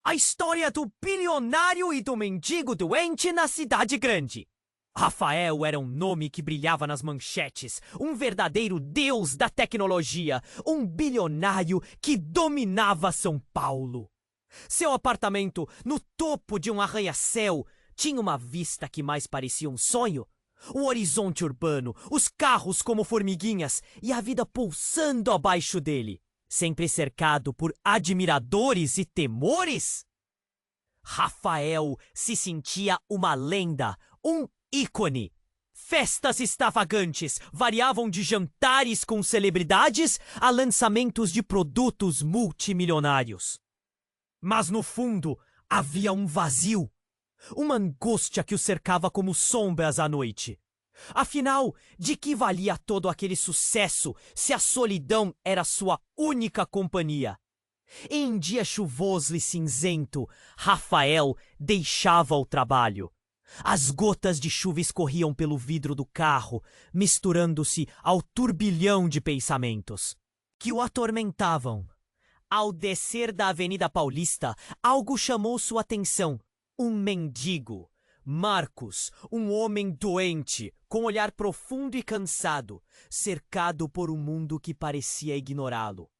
A história do bilionário e do mendigo doente na cidade grande. Rafael era um nome que brilhava nas manchetes, um verdadeiro deus da tecnologia, um bilionário que dominava São Paulo. Seu apartamento, no topo de um arranha-céu, tinha uma vista que mais parecia um sonho. O horizonte urbano, os carros como formiguinhas e a vida pulsando abaixo dele, sempre cercado por admiradores e temores. Rafael se sentia uma lenda, um ícone. Festas extravagantes variavam de jantares com celebridades a lançamentos de produtos multimilionários. Mas no fundo havia um vazio, uma angústia que o cercava como sombras à noite. Afinal, de que valia todo aquele sucesso se a solidão era sua única companhia? Em um dia chuvoso e cinzento, Rafael deixava o trabalho. As gotas de chuva escorriam pelo vidro do carro, misturando-se ao turbilhão de pensamentos que o atormentavam. Ao descer da Avenida Paulista, algo chamou sua atenção. Um mendigo. Marcos, um homem doente, com olhar profundo e cansado, cercado por um mundo que parecia ignorá-lo.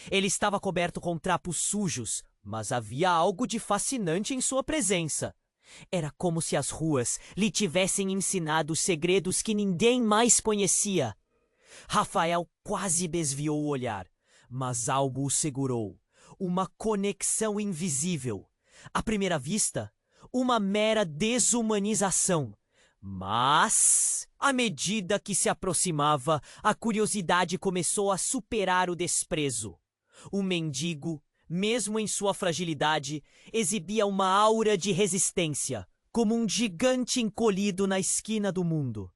Ele estava coberto com trapos sujos, mas havia algo de fascinante em sua presença. Era como se as ruas lhe tivessem ensinado segredos que ninguém mais conhecia. Rafael quase desviou o olhar, mas algo o segurou. Uma conexão invisível. À primeira vista, uma mera desumanização. Mas, à medida que se aproximava, a curiosidade começou a superar o desprezo. O mendigo, mesmo em sua fragilidade, exibia uma aura de resistência, como um gigante encolhido na esquina do mundo.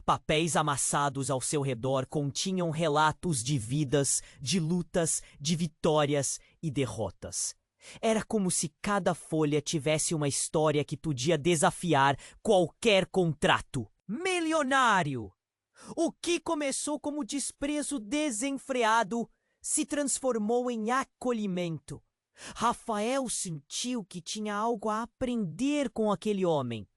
Papéis amassados ao seu redor continham relatos de vidas, de lutas, de vitórias e derrotas. Era como se cada folha tivesse uma história que podia desafiar qualquer contrato. Milionário! O que começou como desprezo desenfreado se transformou em acolhimento. Rafael sentiu que tinha algo a aprender com aquele homem.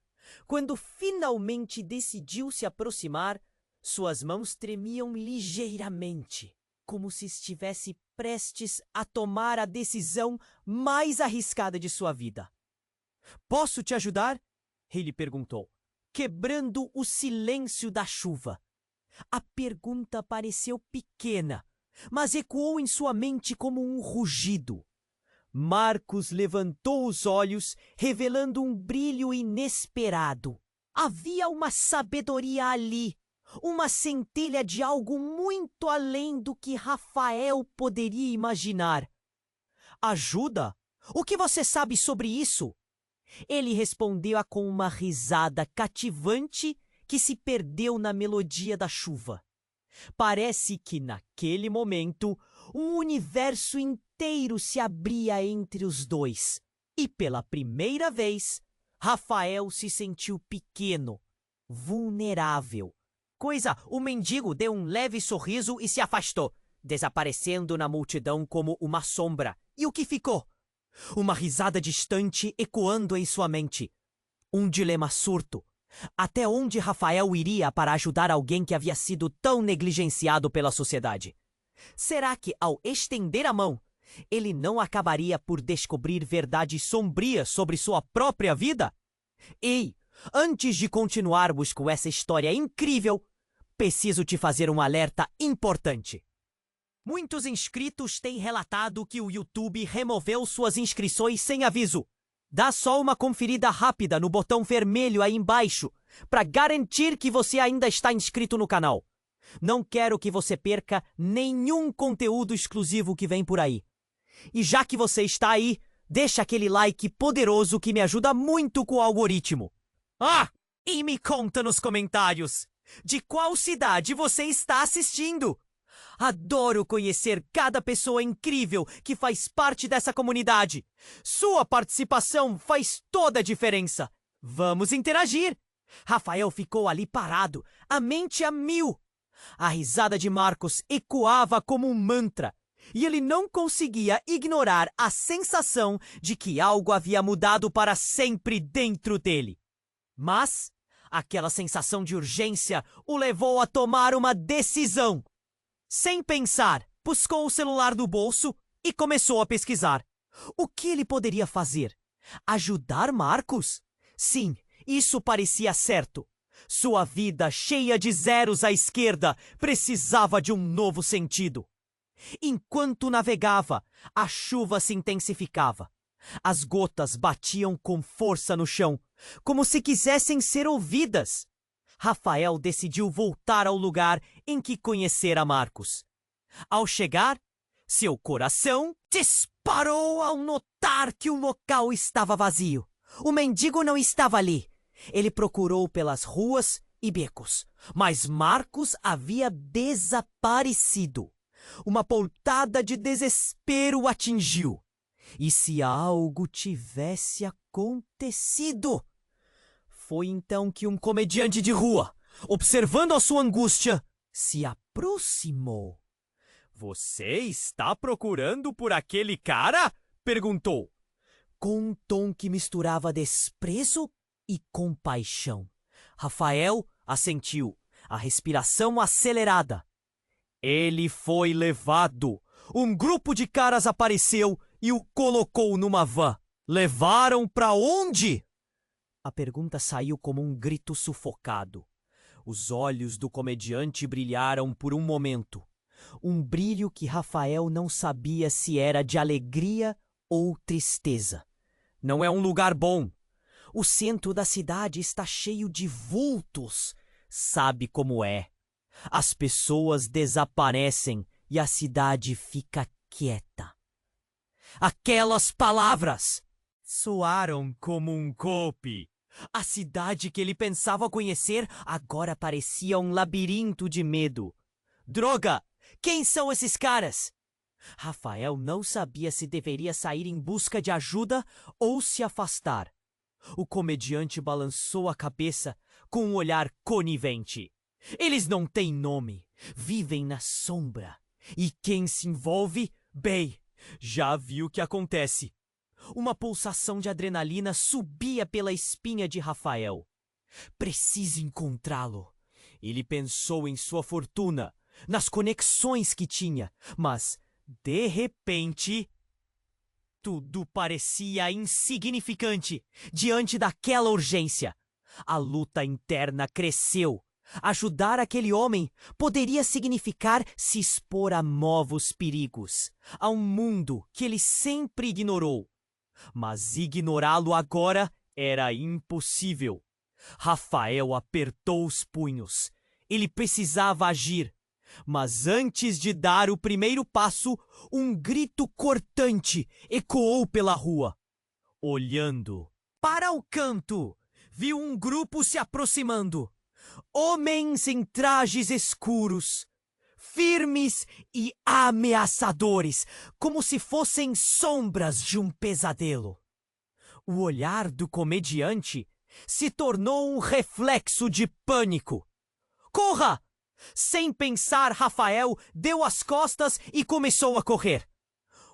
Quando finalmente decidiu se aproximar, suas mãos tremiam ligeiramente, como se estivesse prestes a tomar a decisão mais arriscada de sua vida. "Posso te ajudar?" ele perguntou, quebrando o silêncio da chuva. A pergunta pareceu pequena, mas ecoou em sua mente como um rugido. Marcos levantou os olhos, revelando um brilho inesperado. Havia uma sabedoria ali, uma centelha de algo muito além do que Rafael poderia imaginar. "Ajuda? O que você sabe sobre isso?" Ele respondeu com uma risada cativante que se perdeu na melodia da chuva. Parece que naquele momento um universo inteiro se abria entre os dois. E pela primeira vez, Rafael se sentiu pequeno, vulnerável. O mendigo deu um leve sorriso e se afastou, desaparecendo na multidão como uma sombra. E o que ficou? Uma risada distante ecoando em sua mente. Um dilema surto. Até onde Rafael iria para ajudar alguém que havia sido tão negligenciado pela sociedade? Será que, ao estender a mão, ele não acabaria por descobrir verdades sombrias sobre sua própria vida? Ei, antes de continuarmos com essa história incrível, preciso te fazer um alerta importante. Muitos inscritos têm relatado que o YouTube removeu suas inscrições sem aviso. Dá só uma conferida rápida no botão vermelho aí embaixo para garantir que você ainda está inscrito no canal. Não quero que você perca nenhum conteúdo exclusivo que vem por aí. E já que você está aí, deixa aquele like poderoso que me ajuda muito com o algoritmo. E me conta nos comentários, de qual cidade você está assistindo? Adoro conhecer cada pessoa incrível que faz parte dessa comunidade. Sua participação faz toda a diferença. Vamos interagir. Rafael ficou ali parado, a mente a mil. A risada de Marcos ecoava como um mantra. e ele não conseguia ignorar a sensação de que algo havia mudado para sempre dentro dele. Mas aquela sensação de urgência o levou a tomar uma decisão. Sem pensar, buscou o celular do bolso e começou a pesquisar. O que ele poderia fazer? Ajudar Marcos? Sim, isso parecia certo. Sua vida, cheia de zeros à esquerda, precisava de um novo sentido. Enquanto navegava, a chuva se intensificava. As gotas batiam com força no chão, como se quisessem ser ouvidas. Rafael decidiu voltar ao lugar em que conhecera Marcos. Ao chegar, seu coração disparou ao notar que o local estava vazio. O mendigo não estava ali. Ele procurou pelas ruas e becos, mas Marcos havia desaparecido. Uma pontada de desespero o atingiu. E se algo tivesse acontecido? Foi então que um comediante de rua, observando a sua angústia, se aproximou. "Você está procurando por aquele cara?" perguntou, com um tom que misturava desprezo e compaixão. Rafael assentiu, a respiração acelerada. Ele foi levado. Um grupo de caras apareceu e o colocou numa van. Levaram para onde? A pergunta saiu como um grito sufocado. Os olhos do comediante brilharam por um momento. Um brilho que Rafael não sabia se era de alegria ou tristeza. Não é um lugar bom. O centro da cidade está cheio de vultos. Sabe como é. As pessoas desaparecem e a cidade fica quieta. Aquelas palavras soaram como um golpe. A cidade que ele pensava conhecer agora parecia um labirinto de medo. Droga! Quem são esses caras? Rafael não sabia se deveria sair em busca de ajuda ou se afastar. O comediante balançou a cabeça com um olhar conivente. Eles não têm nome, vivem na sombra. E quem se envolve, bem, já viu o que acontece. Uma pulsação de adrenalina subia pela espinha de Rafael. Preciso encontrá-lo. Ele pensou em sua fortuna, nas conexões que tinha, mas, de repente, tudo parecia insignificante diante daquela urgência. A luta interna cresceu. Ajudar aquele homem poderia significar se expor a novos perigos, a um mundo que ele sempre ignorou. Mas ignorá-lo agora era impossível. Rafael apertou os punhos. Ele precisava agir. Mas antes de dar o primeiro passo, um grito cortante ecoou pela rua. Olhando para o canto, viu um grupo se aproximando. Homens em trajes escuros, firmes e ameaçadores, como se fossem sombras de um pesadelo. O olhar do comediante se tornou um reflexo de pânico. "Corra!" Sem pensar, Rafael deu as costas e começou a correr.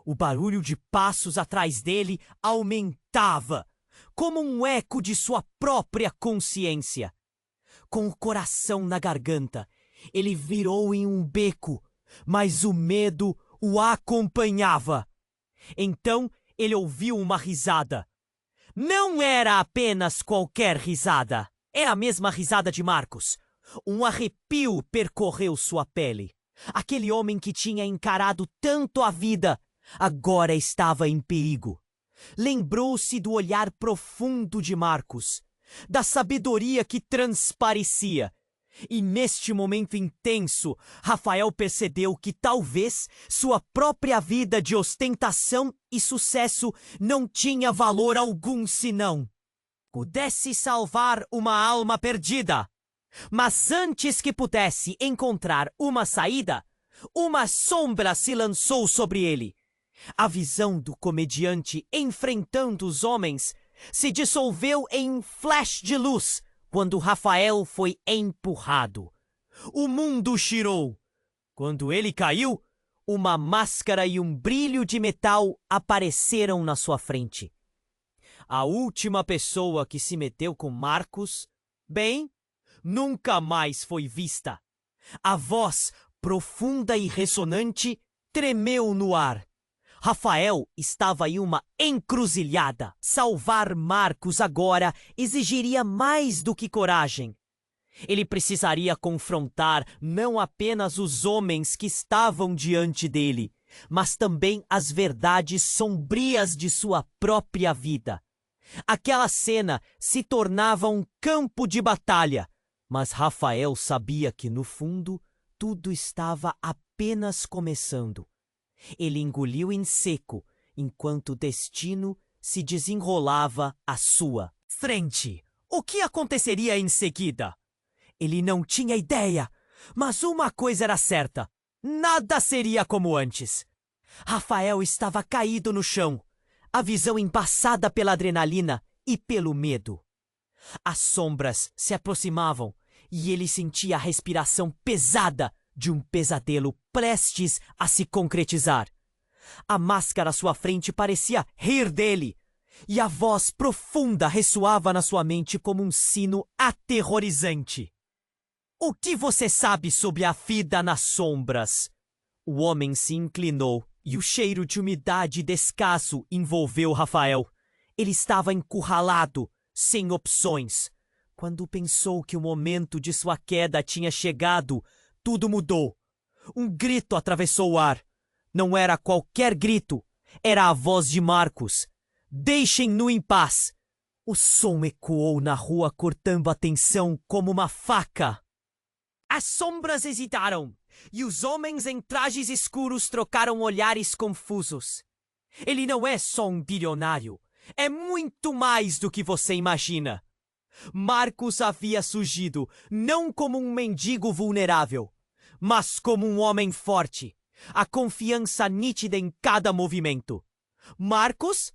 O barulho de passos atrás dele aumentava, como um eco de sua própria consciência. Com o coração na garganta, ele virou em um beco, mas o medo o acompanhava. Então ele ouviu uma risada. Não era apenas qualquer risada. É a mesma risada de Marcos. Um arrepio percorreu sua pele. Aquele homem que tinha encarado tanto a vida, agora estava em perigo. Lembrou-se do olhar profundo de Marcos, da sabedoria que transparecia. E neste momento intenso, Rafael percebeu que talvez sua própria vida de ostentação e sucesso não tinha valor algum senão pudesse salvar uma alma perdida. Mas antes que pudesse encontrar uma saída, uma sombra se lançou sobre ele. A visão do comediante enfrentando os homens se dissolveu em um flash de luz quando Rafael foi empurrado. O mundo girou. Quando ele caiu, Uma máscara e um brilho de metal apareceram na sua frente. A última pessoa que se meteu com Marcus, bem, nunca mais foi vista. A voz, profunda e ressonante, tremeu no ar. Rafael estava em uma encruzilhada. Salvar Marcus agora exigiria mais do que coragem. Ele precisaria confrontar não apenas os homens que estavam diante dele, mas também as verdades sombrias de sua própria vida. Aquela cena se tornava um campo de batalha, mas Rafael sabia que, no fundo, tudo estava apenas começando. Ele engoliu em seco, enquanto o destino se desenrolava à sua frente. O que aconteceria em seguida? Ele não tinha ideia, mas uma coisa era certa: nada seria como antes. Rafael estava caído no chão, a visão embaçada pela adrenalina e pelo medo. As sombras se aproximavam e ele sentia a respiração pesada de um pesadelo prestes a se concretizar. A máscara à sua frente parecia rir dele, e a voz profunda ressoava na sua mente como um sino aterrorizante. O que você sabe sobre a vida nas sombras? O homem se inclinou e o cheiro de umidade e descaso envolveu Rafael. Ele estava encurralado, sem opções. Quando pensou que o momento de sua queda tinha chegado, tudo mudou. Um grito atravessou o ar. Não era qualquer grito, era a voz de Marcus. Deixem-no em paz. O som ecoou na rua, cortando a tensão como uma faca. As sombras hesitaram, e os homens em trajes escuros trocaram olhares confusos. Ele não é só um bilionário, é muito mais do que você imagina. Marcus havia surgido não como um mendigo vulnerável, mas como um homem forte, a confiança nítida em cada movimento. Marcus?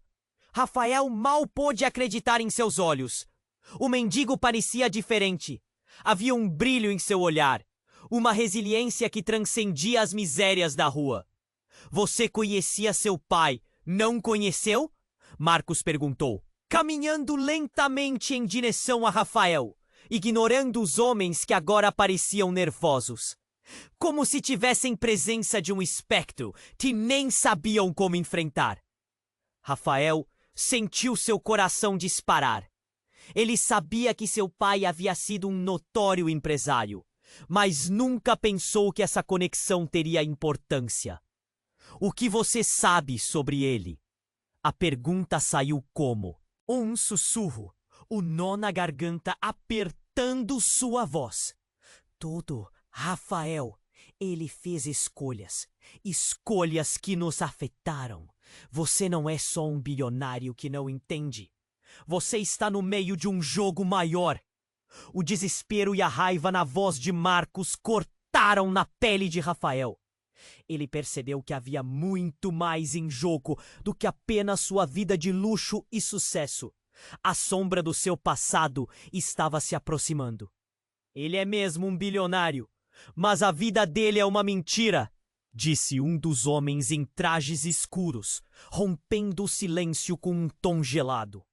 Rafael mal pôde acreditar em seus olhos. O mendigo parecia diferente. Havia um brilho em seu olhar, uma resiliência que transcendia as misérias da rua. Você conhecia seu pai, não conheceu? Marcus perguntou, caminhando lentamente em direção a Rafael, ignorando os homens que agora pareciam nervosos. Como se tivessem presença de um espectro que nem sabiam como enfrentar. Rafael sentiu seu coração disparar. Ele sabia que seu pai havia sido um notório empresário, mas nunca pensou que essa conexão teria importância. O que você sabe sobre ele? A pergunta saiu como um sussurro, o nó na garganta apertando sua voz. Tudo, Rafael. Ele fez escolhas, escolhas que nos afetaram. Você não é só um bilionário que não entende. Você está no meio de um jogo maior. O desespero e a raiva na voz de Marcus cortaram na pele de Rafael. Ele percebeu que havia muito mais em jogo do que apenas sua vida de luxo e sucesso. A sombra do seu passado estava se aproximando. Ele é mesmo um bilionário, mas a vida dele é uma mentira, disse um dos homens em trajes escuros, rompendo o silêncio com um tom gelado.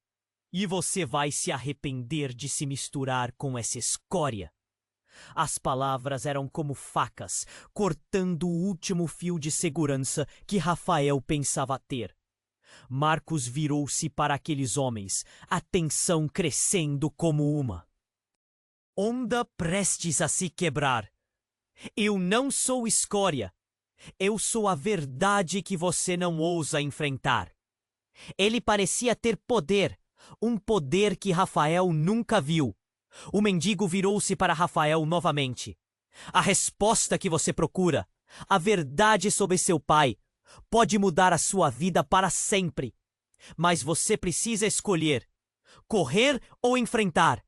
E você vai se arrepender de se misturar com essa escória. As palavras eram como facas, cortando o último fio de segurança que Rafael pensava ter. Marcus virou-se para aqueles homens, a tensão crescendo como uma onda prestes a se quebrar. Eu não sou escória. Eu sou a verdade que você não ousa enfrentar. Ele parecia ter poder, um poder que Rafael nunca viu. O mendigo virou-se para Rafael novamente. A resposta que você procura, a verdade sobre seu pai, pode mudar a sua vida para sempre. Mas você precisa escolher, correr ou enfrentar.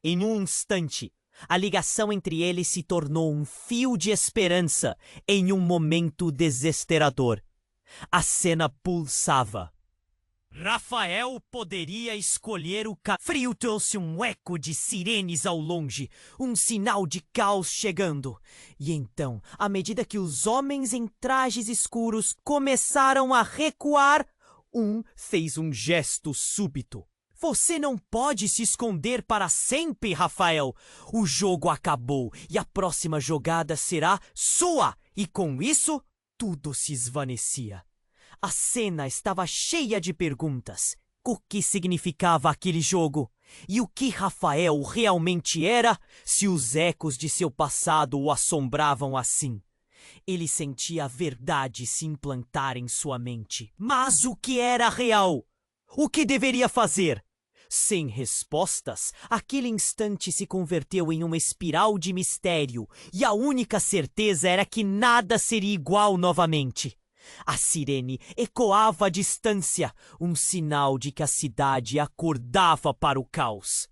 Em um instante, a ligação entre eles se tornou um fio de esperança em um momento desesperador. A cena pulsava. Rafael poderia escolher o frio trouxe um eco de sirenes ao longe, um sinal de caos chegando. E então, à medida que os homens em trajes escuros começaram a recuar, um fez um gesto súbito. Você não pode se esconder para sempre, Rafael. O jogo acabou e a próxima jogada será sua. E com isso, tudo se esvaecia. A cena estava cheia de perguntas. O que significava aquele jogo? E o que Rafael realmente era, se os ecos de seu passado o assombravam assim? Ele sentia a verdade se implantar em sua mente. Mas o que era real? O que deveria fazer? Sem respostas, aquele instante se converteu em uma espiral de mistério, e a única certeza era que nada seria igual novamente. A sirene ecoava à distância, um sinal de que a cidade acordava para o caos.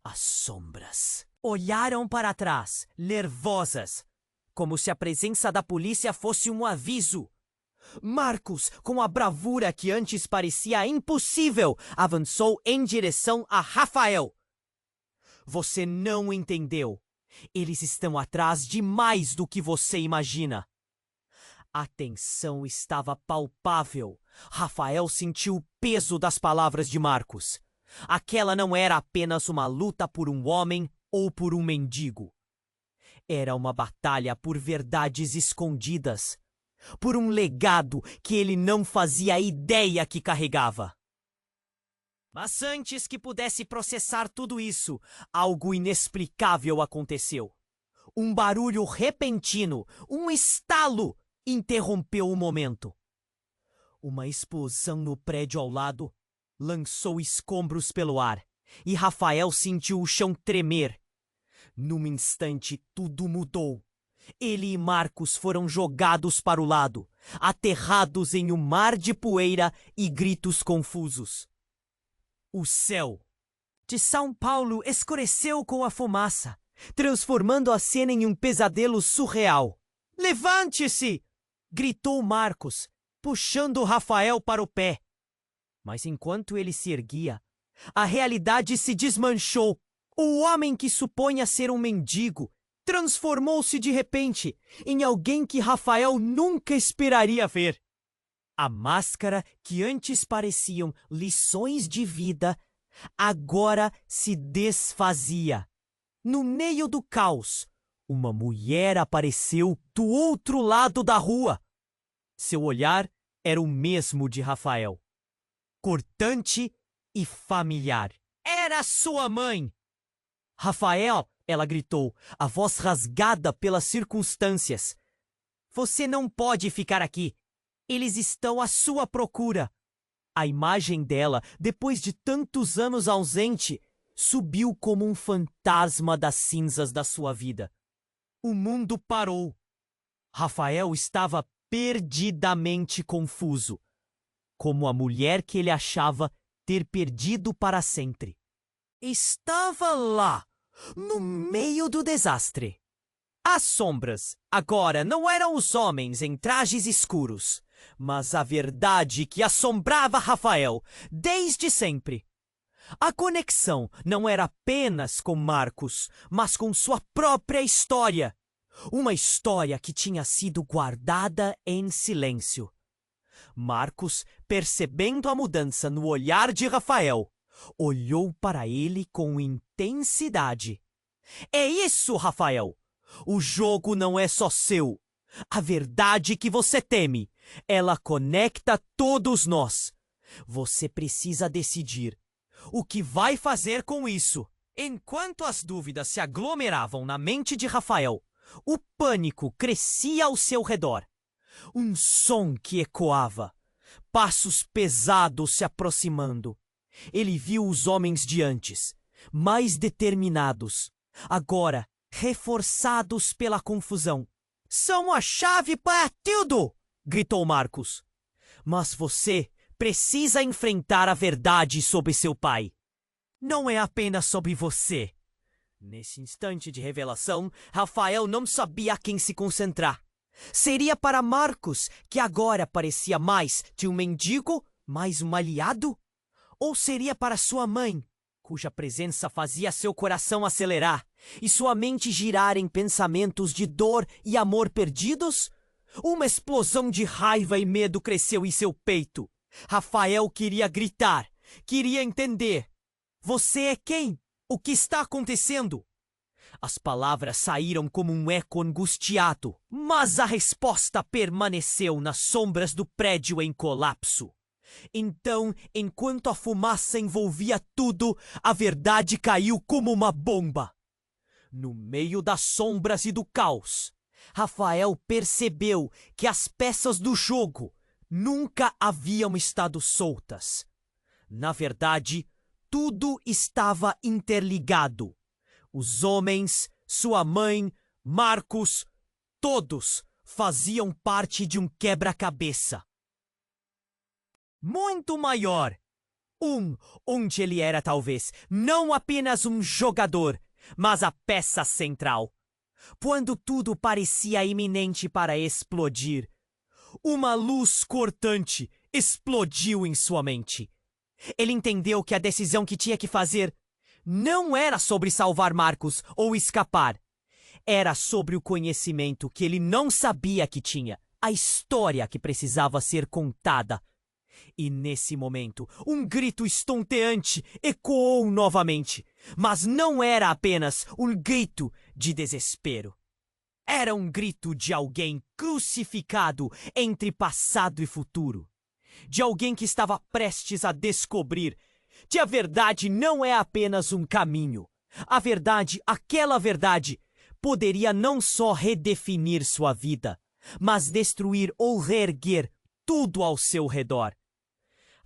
As sombras olharam para trás, nervosas, como se a presença da polícia fosse um aviso. Marcos, com a bravura que antes parecia impossível, avançou em direção a Rafael. Você não entendeu. Eles estão atrás de mais do que você imagina. A tensão estava palpável. Rafael sentiu o peso das palavras de Marcos. Aquela não era apenas uma luta por um homem ou por um mendigo. Era uma batalha por verdades escondidas, por um legado que ele não fazia ideia que carregava. Mas antes que pudesse processar tudo isso, algo inexplicável aconteceu. Um barulho repentino, um estalo, interrompeu o momento. Uma explosão no prédio ao lado lançou escombros pelo ar, e Rafael sentiu o chão tremer. Num instante, tudo mudou. Ele e Marcos foram jogados para o lado, aterrados em um mar de poeira e gritos confusos. O céu de São Paulo escureceu com a fumaça, transformando a cena em um pesadelo surreal. Levante-se! Gritou Marcos, puxando Rafael para o pé. Mas enquanto ele se erguia, a realidade se desmanchou. O homem que supunha ser um mendigo transformou-se de repente em alguém que Rafael nunca esperaria ver. A máscara que antes pareciam lições de vida, agora se desfazia. No meio do caos, uma mulher apareceu do outro lado da rua. Seu olhar era o mesmo de Rafael, cortante e familiar. Era sua mãe! Rafael, ela gritou, a voz rasgada pelas circunstâncias. Você não pode ficar aqui. Eles estão à sua procura. A imagem dela, depois de tantos anos ausente, subiu como um fantasma das cinzas da sua vida. O mundo parou. Rafael estava perdidamente confuso, como a mulher que ele achava ter perdido para sempre. Estava lá, no meio do desastre. As sombras agora não eram os homens em trajes escuros, mas a verdade que assombrava Rafael desde sempre. A conexão não era apenas com Marcos, mas com sua própria história. Uma história que tinha sido guardada em silêncio. Marcos, percebendo a mudança no olhar de Rafael, olhou para ele com intensidade. É isso, Rafael! O jogo não é só seu. A verdade que você teme, ela conecta todos nós. Você precisa decidir o que vai fazer com isso. Enquanto as dúvidas se aglomeravam na mente de Rafael, o pânico crescia ao seu redor. Um som que ecoava, passos pesados se aproximando. Ele viu os homens de antes, mais determinados, agora reforçados pela confusão. São a chave para tudo! Gritou Marcos. Mas você precisa enfrentar a verdade sobre seu pai. Não é apenas sobre você. Nesse instante de revelação, Rafael não sabia a quem se concentrar. Seria para Marcos, que agora parecia mais de um mendigo Mais um aliado? Ou seria para sua mãe, cuja presença fazia seu coração acelerar e sua mente girar em pensamentos de dor e amor perdidos? Uma explosão de raiva e medo cresceu em seu peito. Rafael queria gritar, queria entender. Você é quem? O que está acontecendo? As palavras saíram como um eco angustiado, mas a resposta permaneceu nas sombras do prédio em colapso. Então, enquanto a fumaça envolvia tudo, a verdade caiu como uma bomba. No meio das sombras e do caos, Rafael percebeu que as peças do jogo nunca haviam estado soltas. Na verdade, tudo estava interligado. Os homens, sua mãe, Marcos, todos faziam parte de um quebra-cabeça muito maior. Onde ele era talvez não apenas um jogador, mas a peça central. Quando tudo parecia iminente para explodir, uma luz cortante explodiu em sua mente. Ele entendeu que a decisão que tinha que fazer não era sobre salvar Marcos ou escapar. Era sobre o conhecimento que ele não sabia que tinha, a história que precisava ser contada. E nesse momento, um grito estonteante ecoou novamente, mas não era apenas um grito de desespero. Era um grito de alguém crucificado entre passado e futuro. De alguém que estava prestes a descobrir que a verdade não é apenas um caminho. A verdade, aquela verdade, poderia não só redefinir sua vida, mas destruir ou reerguer tudo ao seu redor.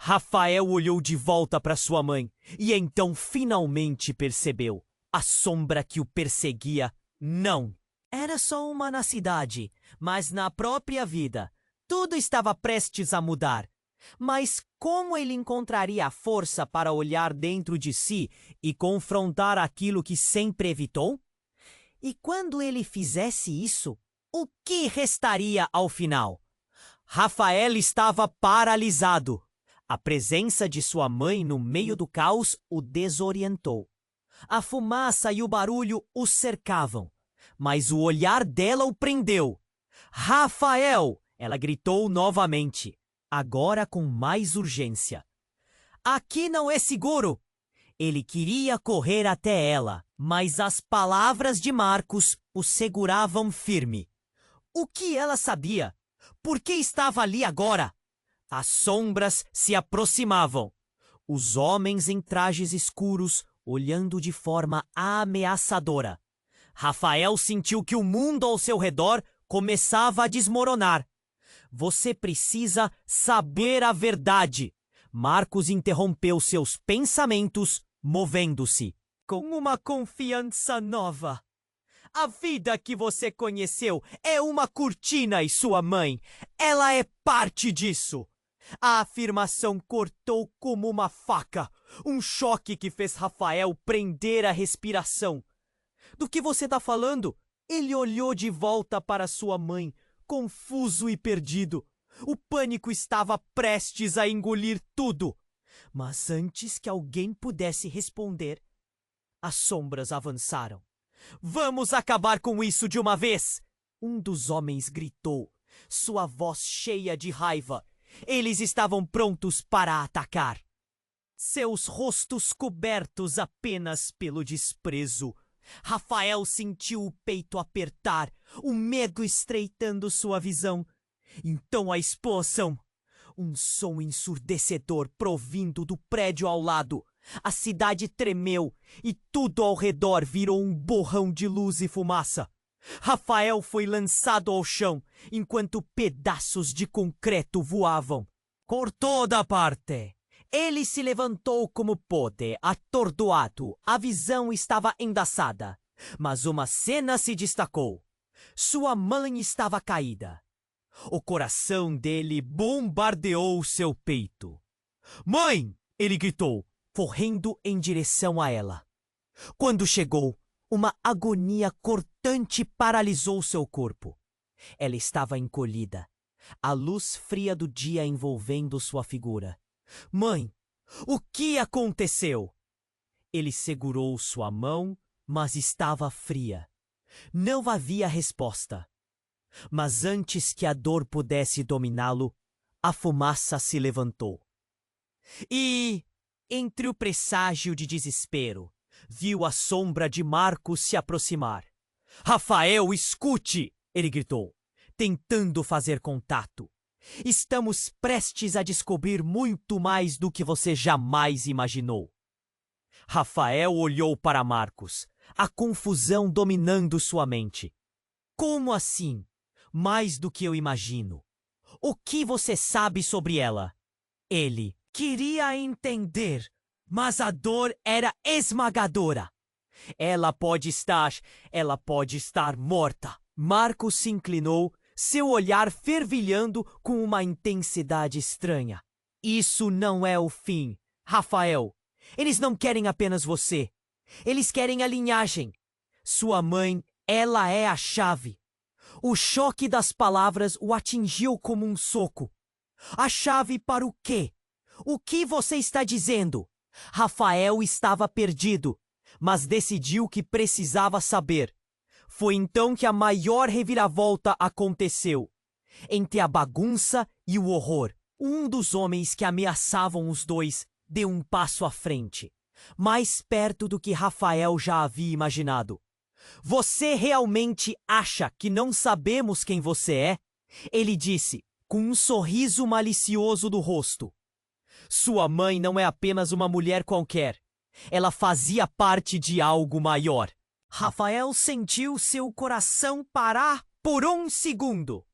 Rafael olhou de volta para sua mãe e então finalmente percebeu. A sombra que o perseguia não era só uma na cidade, mas na própria vida. Tudo estava prestes a mudar. Mas como ele encontraria a força para olhar dentro de si e confrontar aquilo que sempre evitou? E quando ele fizesse isso, o que restaria ao final? Rafael estava paralisado. A presença de sua mãe no meio do caos o desorientou. A fumaça e o barulho o cercavam, mas o olhar dela o prendeu. "Rafael!" ela gritou novamente, agora com mais urgência. "Aqui não é seguro!" Ele queria correr até ela, mas as palavras de Marcos o seguravam firme. O que ela sabia? Por que estava ali agora? As sombras se aproximavam. Os homens em trajes escuros olhando de forma ameaçadora. Rafael sentiu que o mundo ao seu redor começava a desmoronar. "Você precisa saber a verdade." Marcos interrompeu seus pensamentos, movendo-se com uma confiança nova. "A vida que você conheceu é uma cortina e sua mãe, ela é parte disso." A afirmação cortou como uma faca, um choque que fez Rafael prender a respiração. "Do que você está falando?" Ele olhou de volta para sua mãe, confuso e perdido. O pânico estava prestes a engolir tudo. Mas antes que alguém pudesse responder, as sombras avançaram. "Vamos acabar com isso de uma vez!" Um dos homens gritou, sua voz cheia de raiva. Eles estavam prontos para atacar. Seus rostos cobertos apenas pelo desprezo. Rafael sentiu o peito apertar, o medo estreitando sua visão. Então a explosão. Um som ensurdecedor provindo do prédio ao lado. A cidade tremeu e tudo ao redor virou um borrão de luz e fumaça. Rafael foi lançado ao chão, enquanto pedaços de concreto voavam. Por toda parte. Ele se levantou como pôde, atordoado. A visão estava embaçada. Mas uma cena se destacou. Sua mãe estava caída. O coração dele bombardeou seu peito. "Mãe!" ele gritou, correndo em direção a ela. Quando chegou, uma agonia cortante paralisou seu corpo. Ela estava encolhida, a luz fria do dia envolvendo sua figura. Mãe, o que aconteceu? Ele segurou sua mão, mas estava fria. Não havia resposta. Mas antes que a dor pudesse dominá-lo, a fumaça se levantou. E, entre o presságio de desespero, viu a sombra de Marcos se aproximar. Rafael, escute! Ele gritou, tentando fazer contato. Estamos prestes a descobrir muito mais do que você jamais imaginou. Rafael olhou para Marcos, a confusão dominando sua mente. Como assim? Mais do que eu imagino. O que você sabe sobre ela? Ele queria entender, mas a dor era esmagadora. Ela pode estar morta. Marcos se inclinou, seu olhar fervilhando com uma intensidade estranha. Isso não é o fim, Rafael. Eles não querem apenas você. Eles querem a linhagem. Sua mãe, ela é a chave. O choque das palavras o atingiu como um soco. A chave para o quê? O que você está dizendo? Rafael estava perdido, mas decidiu que precisava saber. Foi então que a maior reviravolta aconteceu. Entre a bagunça e o horror, um dos homens que ameaçavam os dois deu um passo à frente, mais perto do que Rafael já havia imaginado. Você realmente acha que não sabemos quem você é? Ele disse, com um sorriso malicioso do rosto. Sua mãe não é apenas uma mulher qualquer. Ela fazia parte de algo maior. Rafael sentiu seu coração parar por um segundo.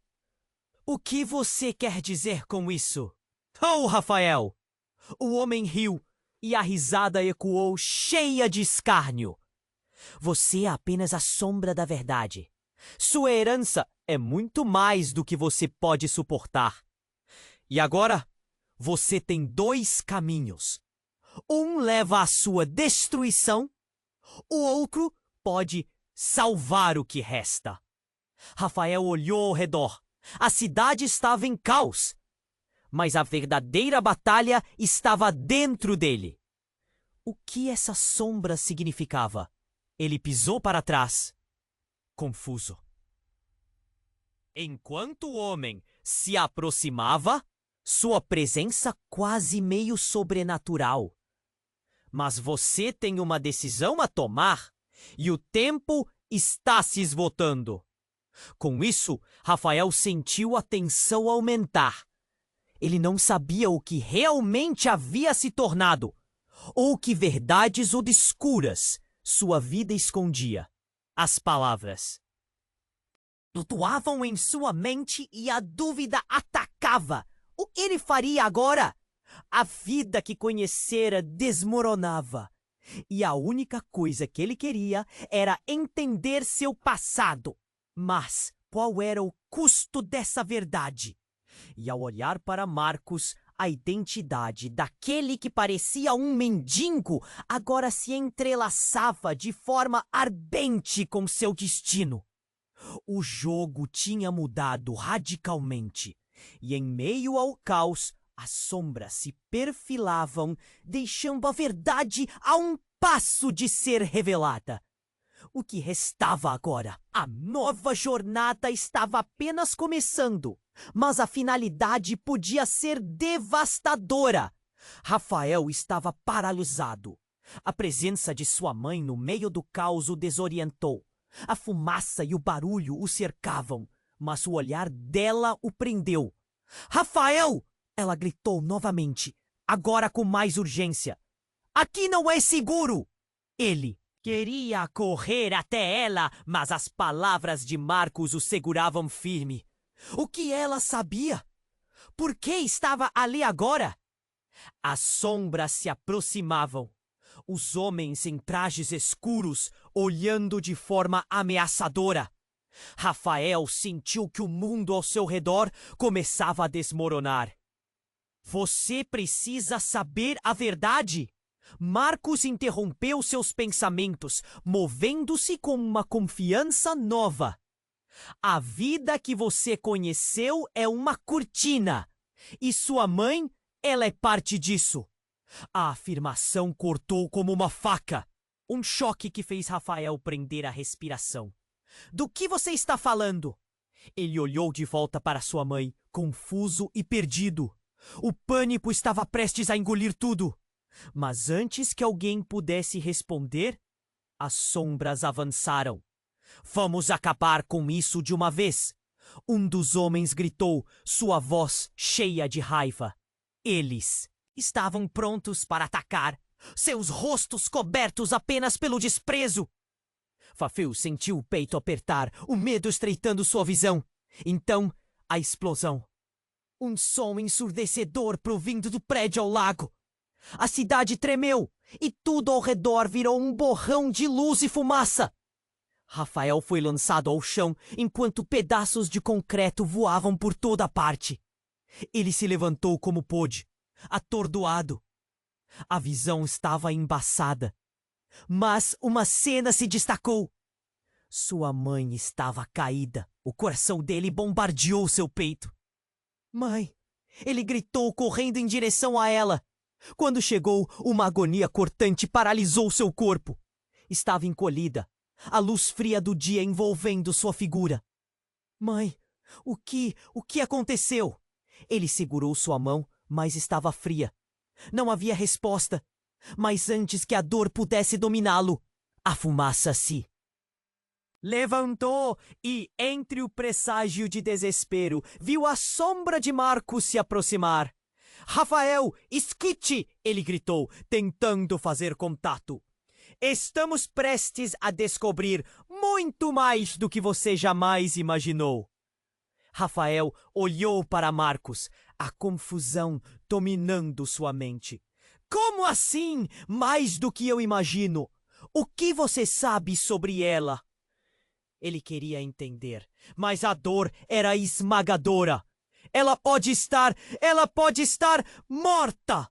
O que você quer dizer com isso? Oh, Rafael! O homem riu e a risada ecoou cheia de escárnio. Você é apenas a sombra da verdade. Sua herança é muito mais do que você pode suportar. E agora, você tem dois caminhos. Um leva à sua destruição, o outro pode salvar o que resta. Rafael olhou ao redor. A cidade estava em caos, mas a verdadeira batalha estava dentro dele. O que essa sombra significava? Ele pisou para trás, confuso. Enquanto o homem se aproximava, sua presença quase meio sobrenatural. Mas você tem uma decisão a tomar e o tempo está se esgotando. Com isso, Rafael sentiu a tensão aumentar. Ele não sabia o que realmente havia se tornado, ou que verdades obscuras sua vida escondia. As palavras flutuavam em sua mente e a dúvida atacava. O que ele faria agora? A vida que conhecera desmoronava. E a única coisa que ele queria era entender seu passado. Mas qual era o custo dessa verdade? E ao olhar para Marcos, a identidade daquele que parecia um mendigo agora se entrelaçava de forma ardente com seu destino. O jogo tinha mudado radicalmente, e em meio ao caos, as sombras se perfilavam, deixando a verdade a um passo de ser revelada. O que restava agora? A nova jornada estava apenas começando, mas a finalidade podia ser devastadora. Rafael estava paralisado. A presença de sua mãe no meio do caos o desorientou. A fumaça e o barulho o cercavam, mas o olhar dela o prendeu. Rafael! Ela gritou novamente, agora com mais urgência. Aqui não é seguro! Ele queria correr até ela, mas as palavras de Marcos o seguravam firme. O que ela sabia? Por que estava ali agora? As sombras se aproximavam. Os homens em trajes escuros, olhando de forma ameaçadora. Rafael sentiu que o mundo ao seu redor começava a desmoronar. Você precisa saber a verdade. Marcos interrompeu seus pensamentos, movendo-se com uma confiança nova. A vida que você conheceu é uma cortina, e sua mãe Ela é parte disso. A afirmação cortou como uma faca. Um choque que fez Rafael prender a respiração. Do que você está falando? Ele olhou de volta para sua mãe, confuso e perdido. O pânico estava prestes a engolir tudo. Mas antes que alguém pudesse responder, as sombras avançaram. Vamos acabar com isso de uma vez. Um dos homens gritou, sua voz cheia de raiva. Eles estavam prontos para atacar, seus rostos cobertos apenas pelo desprezo. Fafil sentiu o peito apertar, o medo estreitando sua visão. Então, a explosão. Um som ensurdecedor provindo do prédio ao lago. A cidade tremeu e tudo ao redor virou um borrão de luz e fumaça. Rafael foi lançado ao chão enquanto pedaços de concreto voavam por toda parte. Ele se levantou como pôde, atordoado. A visão estava embaçada. Mas uma cena se destacou. Sua mãe estava caída. O coração dele bombardeou seu peito. Mãe! Ele gritou correndo em direção a ela. Quando chegou, uma agonia cortante paralisou seu corpo. Estava encolhida, a luz fria do dia envolvendo sua figura. Mãe, o que aconteceu? Ele segurou sua mão, mas estava fria. Não havia resposta. Mas antes que a dor pudesse dominá-lo, a fumaça se levantou e, entre o presságio de desespero, viu a sombra de Marcos se aproximar. Rafael, escute! Ele gritou, tentando fazer contato. Estamos prestes a descobrir muito mais do que você jamais imaginou. Rafael olhou para Marcos, a confusão dominando sua mente. Como assim? Mais do que eu imagino. O que você sabe sobre ela? Ele queria entender, mas a dor era esmagadora. Ela pode estar morta!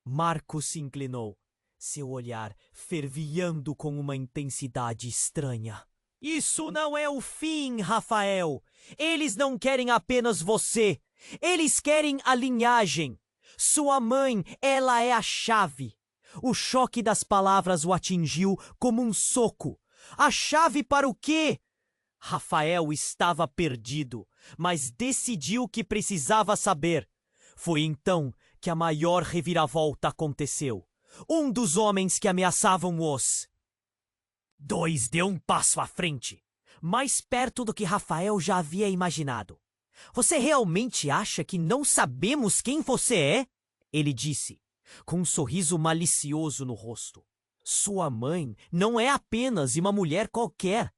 Marcos se inclinou, seu olhar fervilhando com uma intensidade estranha. Isso não é o fim, Rafael. Eles não querem apenas você. Eles querem a linhagem. Sua mãe, ela é a chave. O choque das palavras o atingiu como um soco. A chave para o quê? Rafael estava perdido, mas decidiu que precisava saber. Foi então que a maior reviravolta aconteceu. Um dos homens que ameaçavam os dois deu um passo à frente, mais perto do que Rafael já havia imaginado. Você realmente acha que não sabemos quem você é? Ele disse, com um sorriso malicioso no rosto. Sua mãe não é apenas uma mulher qualquer.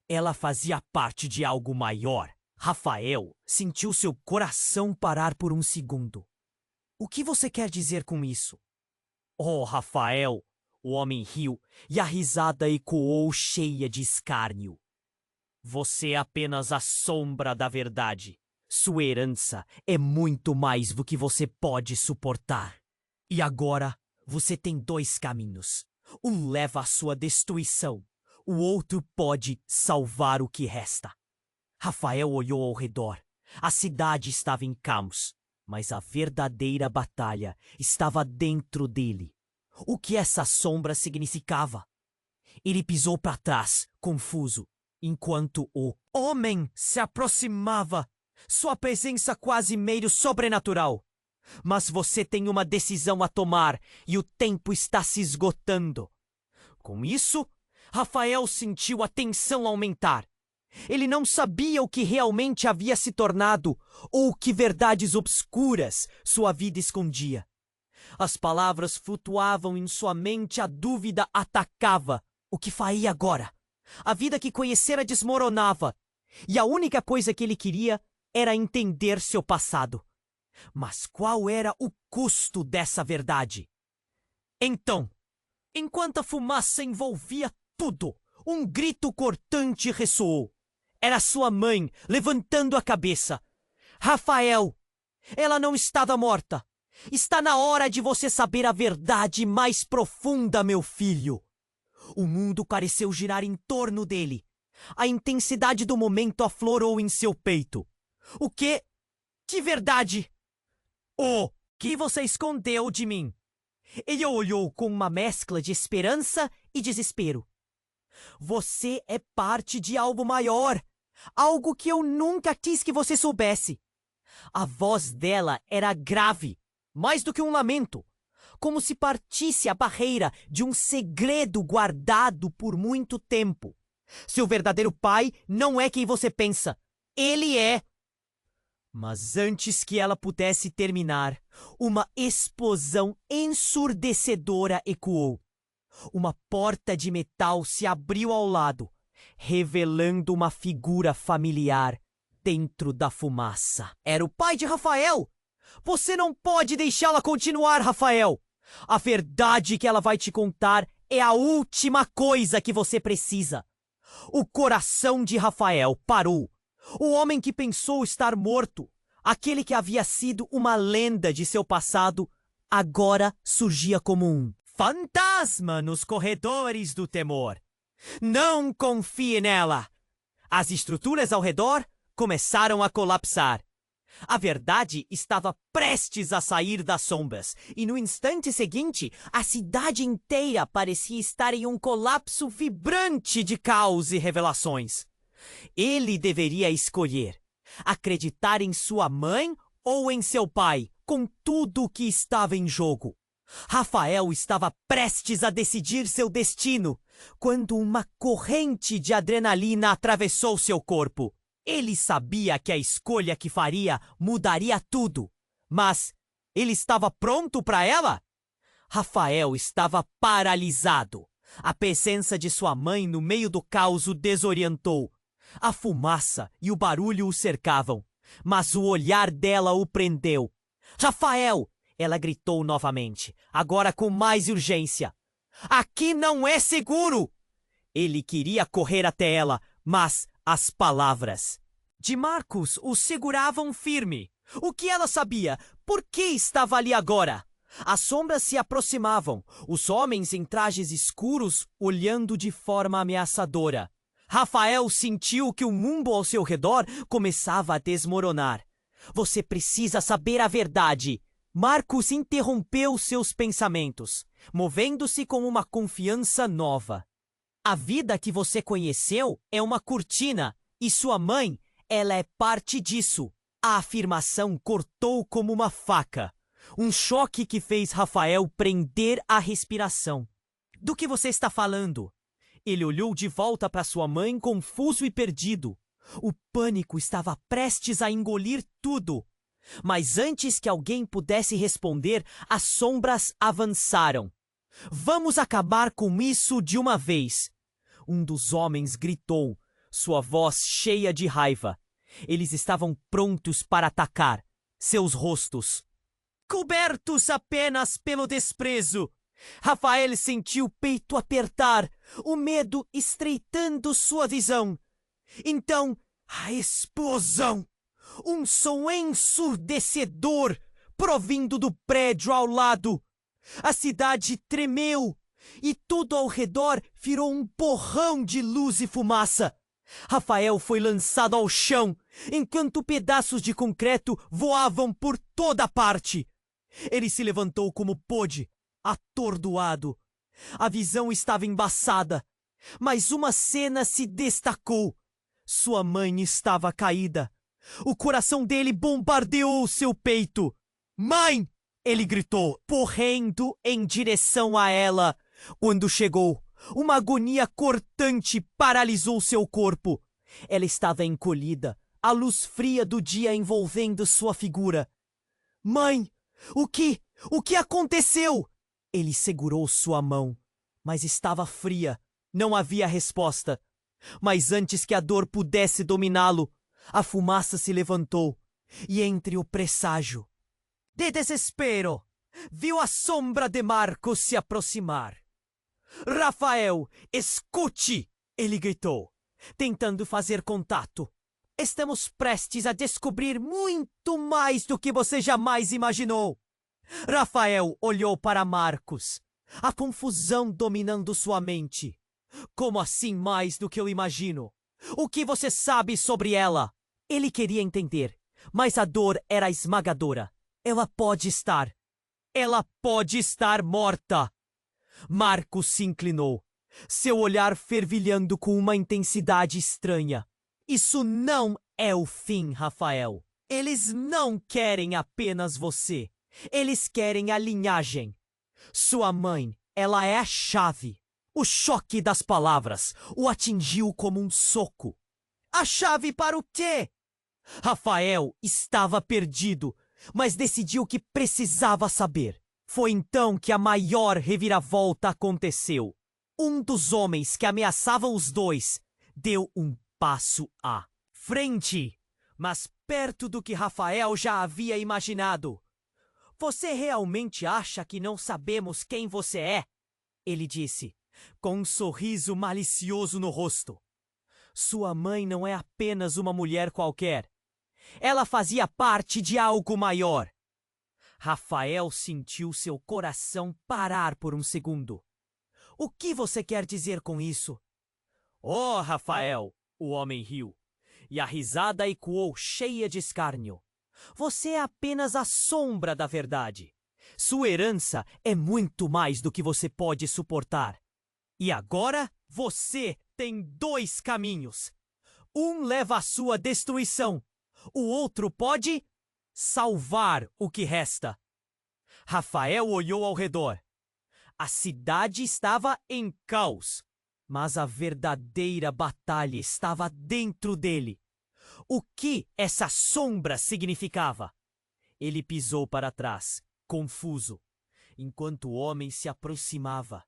Ela fazia parte de algo maior. Rafael sentiu seu coração parar por um segundo. O que você quer dizer com isso? Oh, Rafael! O homem riu e a risada ecoou cheia de escárnio. Você é apenas a sombra da verdade. Sua herança é muito mais do que você pode suportar. E agora você tem dois caminhos. Um leva à sua destruição. O outro pode salvar o que resta. Rafael olhou ao redor. A cidade estava em caos, mas a verdadeira batalha estava dentro dele. O que essa sombra significava? Ele pisou para trás, confuso, enquanto o homem se aproximava, sua presença quase meio sobrenatural. Mas você tem uma decisão a tomar e o tempo está se esgotando. Com isso, Rafael sentiu a tensão aumentar. Ele não sabia o que realmente havia se tornado ou que verdades obscuras sua vida escondia. As palavras flutuavam em sua mente, a dúvida atacava. O que faria agora? A vida que conhecera desmoronava. E a única coisa que ele queria era entender seu passado. Mas qual era o custo dessa verdade? Então, enquanto a fumaça envolvia tudo, um grito cortante ressoou. Era sua mãe, levantando a cabeça. Rafael, ela não estava morta. Está na hora de você saber a verdade mais profunda, meu filho. O mundo pareceu girar em torno dele. A intensidade do momento aflorou em seu peito. O quê? Que verdade? O Que você escondeu de mim? Ele olhou com uma mescla de esperança e desespero. Você é parte de algo maior. Algo que eu nunca quis que você soubesse. A voz dela era grave, mais do que um lamento. Como se partisse a barreira de um segredo guardado por muito tempo. Seu verdadeiro pai não é quem você pensa. Ele é. Mas antes que ela pudesse terminar, uma explosão ensurdecedora ecoou. Uma porta de metal se abriu ao lado, revelando uma figura familiar dentro da fumaça. Era o pai de Rafael! Você não pode deixá-la continuar, Rafael! A verdade que ela vai te contar é a última coisa que você precisa. O coração de Rafael parou. O homem que pensou estar morto, aquele que havia sido uma lenda de seu passado, agora surgia como um fantasma nos corredores do temor. Não confie nela! As estruturas ao redor começaram a colapsar. A verdade estava prestes a sair das sombras, e no instante seguinte, a cidade inteira parecia estar em um colapso vibrante de caos e revelações. Ele deveria escolher: acreditar em sua mãe ou em seu pai, com tudo o que estava em jogo. Rafael estava prestes a decidir seu destino, quando uma corrente de adrenalina atravessou seu corpo. Ele sabia que a escolha que faria mudaria tudo, mas ele estava pronto para ela? Rafael estava paralisado. A presença de sua mãe no meio do caos o desorientou. A fumaça e o barulho o cercavam, mas o olhar dela o prendeu. Rafael! Ela gritou novamente, agora com mais urgência. Aqui não é seguro! Ele queria correr até ela, mas as palavras de Marcos o seguravam firme. O que ela sabia? Por que estava ali agora? As sombras se aproximavam, os homens em trajes escuros olhando de forma ameaçadora. Rafael sentiu que o mundo ao seu redor começava a desmoronar. Você precisa saber a verdade. Marcos interrompeu seus pensamentos, movendo-se com uma confiança nova. A vida que você conheceu é uma cortina, e sua mãe, ela é parte disso. A afirmação cortou como uma faca. Um choque que fez Rafael prender a respiração. Do que você está falando? Ele olhou de volta para sua mãe, confuso e perdido. O pânico estava prestes a engolir tudo. Mas antes que alguém pudesse responder, as sombras avançaram. Vamos acabar com isso de uma vez! Um dos homens gritou, sua voz cheia de raiva. Eles estavam prontos para atacar, seus rostos cobertos apenas pelo desprezo. Rafael sentiu o peito apertar, o medo estreitando sua visão. Então, a explosão! Um som ensurdecedor provindo do prédio ao lado. A cidade tremeu e tudo ao redor virou um borrão de luz e fumaça. Rafael foi lançado ao chão, enquanto pedaços de concreto voavam por toda parte. Ele se levantou como pôde, atordoado. A visão estava embaçada, mas uma cena se destacou. Sua mãe estava caída. O coração dele bombardeou seu peito. Mãe! Ele gritou, correndo em direção a ela. Quando chegou, uma agonia cortante paralisou seu corpo. Ela estava encolhida, a luz fria do dia envolvendo sua figura. Mãe! O que aconteceu? Ele segurou sua mão, mas estava fria. Não havia resposta. Mas antes que a dor pudesse dominá-lo, a fumaça se levantou, e entre o presságio de desespero, viu a sombra de Marcos se aproximar. Rafael, escute! Ele gritou, tentando fazer contato. Estamos prestes a descobrir muito mais do que você jamais imaginou. Rafael olhou para Marcos, a confusão dominando sua mente. Como assim mais do que eu imagino? O que você sabe sobre ela? Ele queria entender, mas a dor era esmagadora. Ela pode estar. Ela pode estar morta. Marcos se inclinou, seu olhar fervilhando com uma intensidade estranha. Isso não é o fim, Rafael. Eles não querem apenas você. Eles querem a linhagem. Sua mãe, ela é a chave. O choque das palavras o atingiu como um soco. A chave para o quê? Rafael estava perdido, mas decidiu que precisava saber. Foi então que a maior reviravolta aconteceu. Um dos homens que ameaçavam os dois deu um passo à frente, mas perto do que Rafael já havia imaginado. Você realmente acha que não sabemos quem você é? Ele disse, com um sorriso malicioso no rosto. Sua mãe não é apenas uma mulher qualquer. Ela fazia parte de algo maior. Rafael sentiu seu coração parar por um segundo. O que você quer dizer com isso? Oh, Rafael! O homem riu, e a risada ecoou cheia de escárnio. Você é apenas a sombra da verdade. Sua herança é muito mais do que você pode suportar. E agora você tem dois caminhos. Um leva à sua destruição. O outro pode salvar o que resta. Rafael olhou ao redor. A cidade estava em caos, mas a verdadeira batalha estava dentro dele. O que essa sombra significava? Ele pisou para trás, confuso, enquanto o homem se aproximava.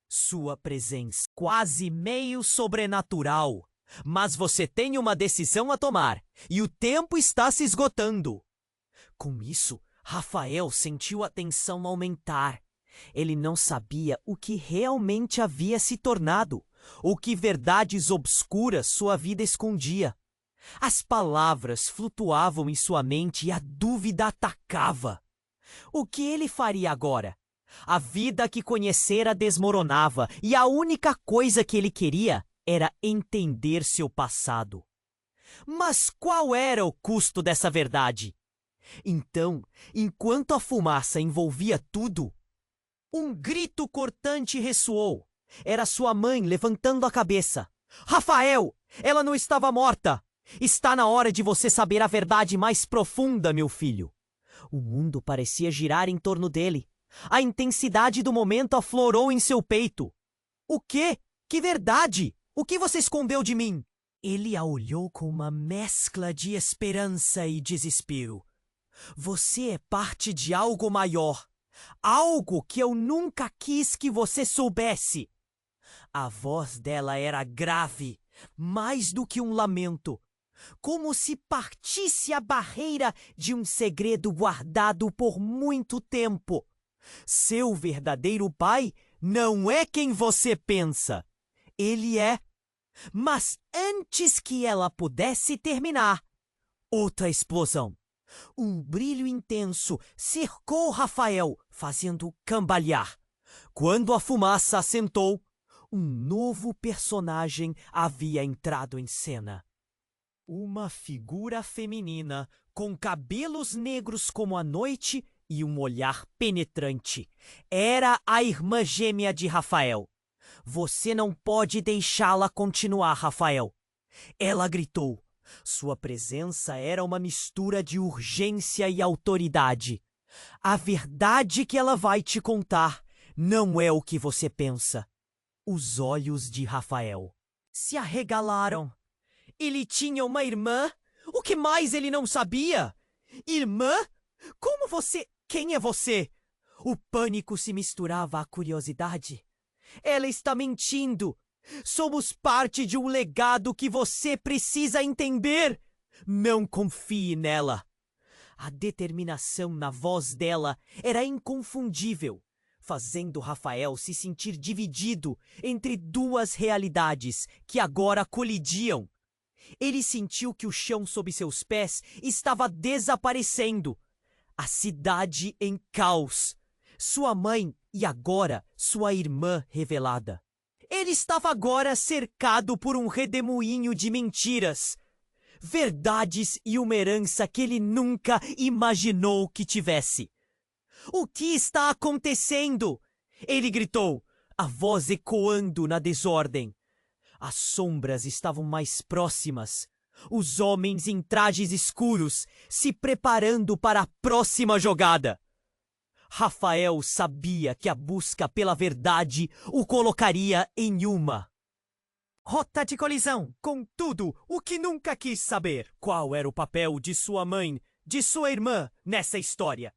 Sua presença, quase meio sobrenatural. Mas você tem uma decisão a tomar, e o tempo está se esgotando. Com isso, Rafael sentiu a tensão aumentar. Ele não sabia o que realmente havia se tornado, ou que verdades obscuras sua vida escondia. As palavras flutuavam em sua mente e a dúvida atacava. O que ele faria agora? A vida que conhecera desmoronava e a única coisa que ele queria era entender seu passado. Mas qual era o custo dessa verdade? Então, enquanto a fumaça envolvia tudo, um grito cortante ressoou. Era sua mãe levantando a cabeça. Rafael, ela não estava morta! Está na hora de você saber a verdade mais profunda, meu filho. O mundo parecia girar em torno dele. A intensidade do momento aflorou em seu peito. O quê? Que verdade? O que você escondeu de mim? Ele a olhou com uma mescla de esperança e desespero. Você é parte de algo maior. Algo que eu nunca quis que você soubesse. A voz dela era grave, mais do que um lamento. Como se partisse a barreira de um segredo guardado por muito tempo. Seu verdadeiro pai não é quem você pensa. Ele é. Mas antes que ela pudesse terminar, outra explosão. Um brilho intenso cercou Rafael, fazendo-o cambalear. Quando a fumaça assentou, um novo personagem havia entrado em cena. Uma figura feminina, com cabelos negros como a noite e um olhar penetrante. Era a irmã gêmea de Rafael. Você não pode deixá-la continuar, Rafael. Ela gritou. Sua presença era uma mistura de urgência e autoridade. A verdade que ela vai te contar não é o que você pensa. Os olhos de Rafael se arregalaram. Ele tinha uma irmã? O que mais ele não sabia? Irmã? Como você... Quem é você? O pânico se misturava à curiosidade. Ela está mentindo. Somos parte de um legado que você precisa entender. Não confie nela. A determinação na voz dela era inconfundível, fazendo Rafael se sentir dividido entre duas realidades que agora colidiam. Ele sentiu que o chão sob seus pés estava desaparecendo. A cidade em caos. Sua mãe e agora sua irmã revelada. Ele estava agora cercado por um redemoinho de mentiras. verdades e uma herança que ele nunca imaginou que tivesse. O que está acontecendo? Ele gritou, a voz ecoando na desordem. As sombras estavam mais próximas. Os homens em trajes escuros se preparando para a próxima jogada. Rafael sabia que a busca pela verdade o colocaria em uma rota de colisão com tudo o que nunca quis saber. Qual era o papel de sua mãe, de sua irmã nessa história?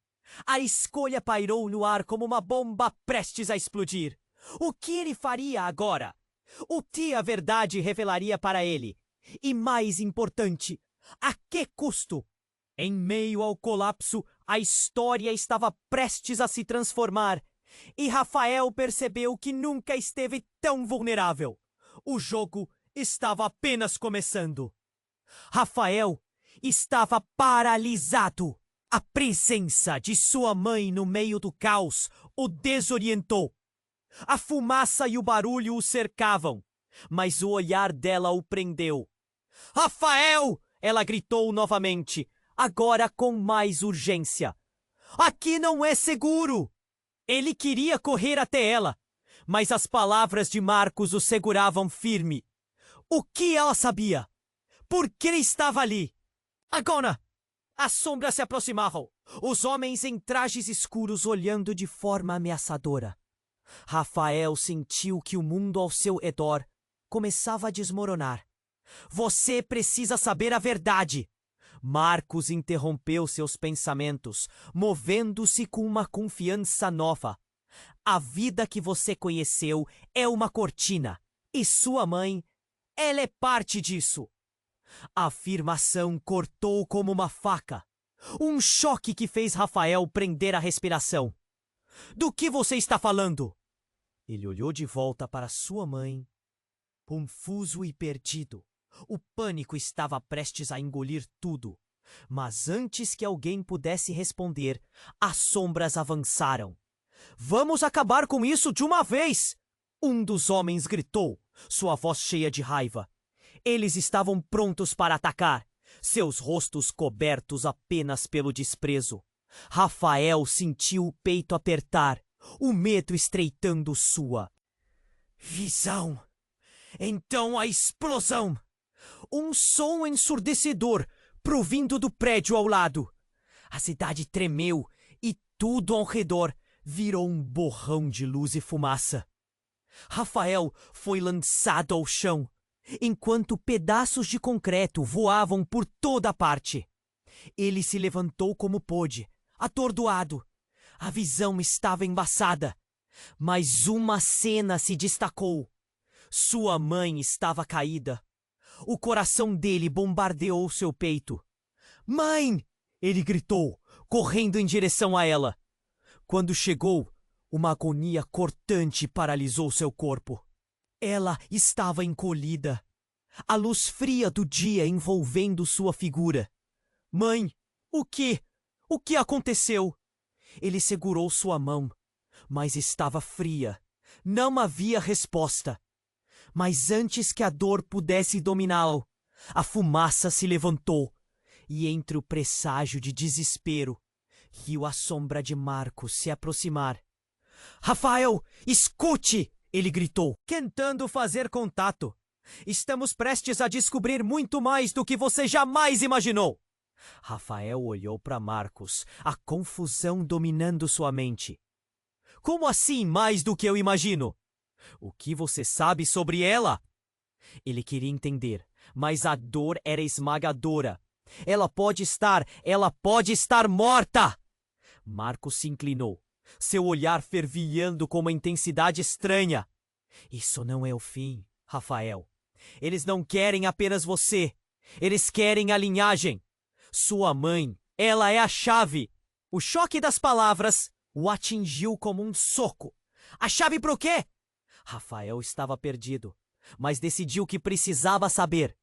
A escolha pairou no ar como uma bomba prestes a explodir. O que ele faria agora? O que a verdade revelaria para ele? E mais importante, a que custo? Em meio ao colapso, a história estava prestes a se transformar. E Rafael percebeu que nunca esteve tão vulnerável. O jogo estava apenas começando. Rafael estava paralisado. A presença de sua mãe no meio do caos o desorientou. A fumaça e o barulho o cercavam, mas o olhar dela o prendeu. Rafael! Ela gritou novamente, agora com mais urgência. Aqui não é seguro! Ele queria correr até ela, mas as palavras de Marcos o seguravam firme. O que ela sabia? Por que estava ali? Agora! As sombras se aproximavam, os homens em trajes escuros olhando de forma ameaçadora. Rafael sentiu que o mundo ao seu redor começava a desmoronar. Você precisa saber a verdade. Marcos interrompeu seus pensamentos, movendo-se com uma confiança nova. A vida que você conheceu é uma cortina, e sua mãe, ela é parte disso. A afirmação cortou como uma faca. Um choque que fez Rafael prender a respiração. Do que você está falando? Ele olhou de volta para sua mãe, confuso e perdido. O pânico estava prestes a engolir tudo. Mas antes que alguém pudesse responder, as sombras avançaram. Vamos acabar com isso de uma vez! Um dos homens gritou, sua voz cheia de raiva. Eles estavam prontos para atacar, seus rostos cobertos apenas pelo desprezo. Rafael sentiu o peito apertar, o medo estreitando sua visão. Então a explosão! Um som ensurdecedor provindo do prédio ao lado. A cidade tremeu e tudo ao redor virou um borrão de luz e fumaça. Rafael foi lançado ao chão, enquanto pedaços de concreto voavam por toda parte. Ele se levantou como pôde, atordoado. A visão estava embaçada, mas uma cena se destacou. Sua mãe estava caída. O coração dele bombardeou seu peito. Mãe! Ele gritou, correndo em direção a ela. Quando chegou, uma agonia cortante paralisou seu corpo. Ela estava encolhida, a luz fria do dia envolvendo sua figura. Mãe, o que? O que aconteceu? Ele segurou sua mão, mas estava fria. Não havia resposta. Mas antes que a dor pudesse dominá-lo, a fumaça se levantou, e entre o presságio de desespero, viu a sombra de Marcos se aproximar. Rafael, escute! Ele gritou, tentando fazer contato. Estamos prestes a descobrir muito mais do que você jamais imaginou. Rafael olhou para Marcos, a confusão dominando sua mente. Como assim mais do que eu imagino? O que você sabe sobre ela? Ele queria entender, mas a dor era esmagadora. Ela pode estar morta! Marcos se inclinou, seu olhar fervilhando com uma intensidade estranha. Isso não é o fim, Rafael. Eles não querem apenas você. Eles querem a linhagem. Sua mãe, ela é a chave. O choque das palavras o atingiu como um soco. A chave para o quê? Rafael estava perdido, mas decidiu que precisava saber.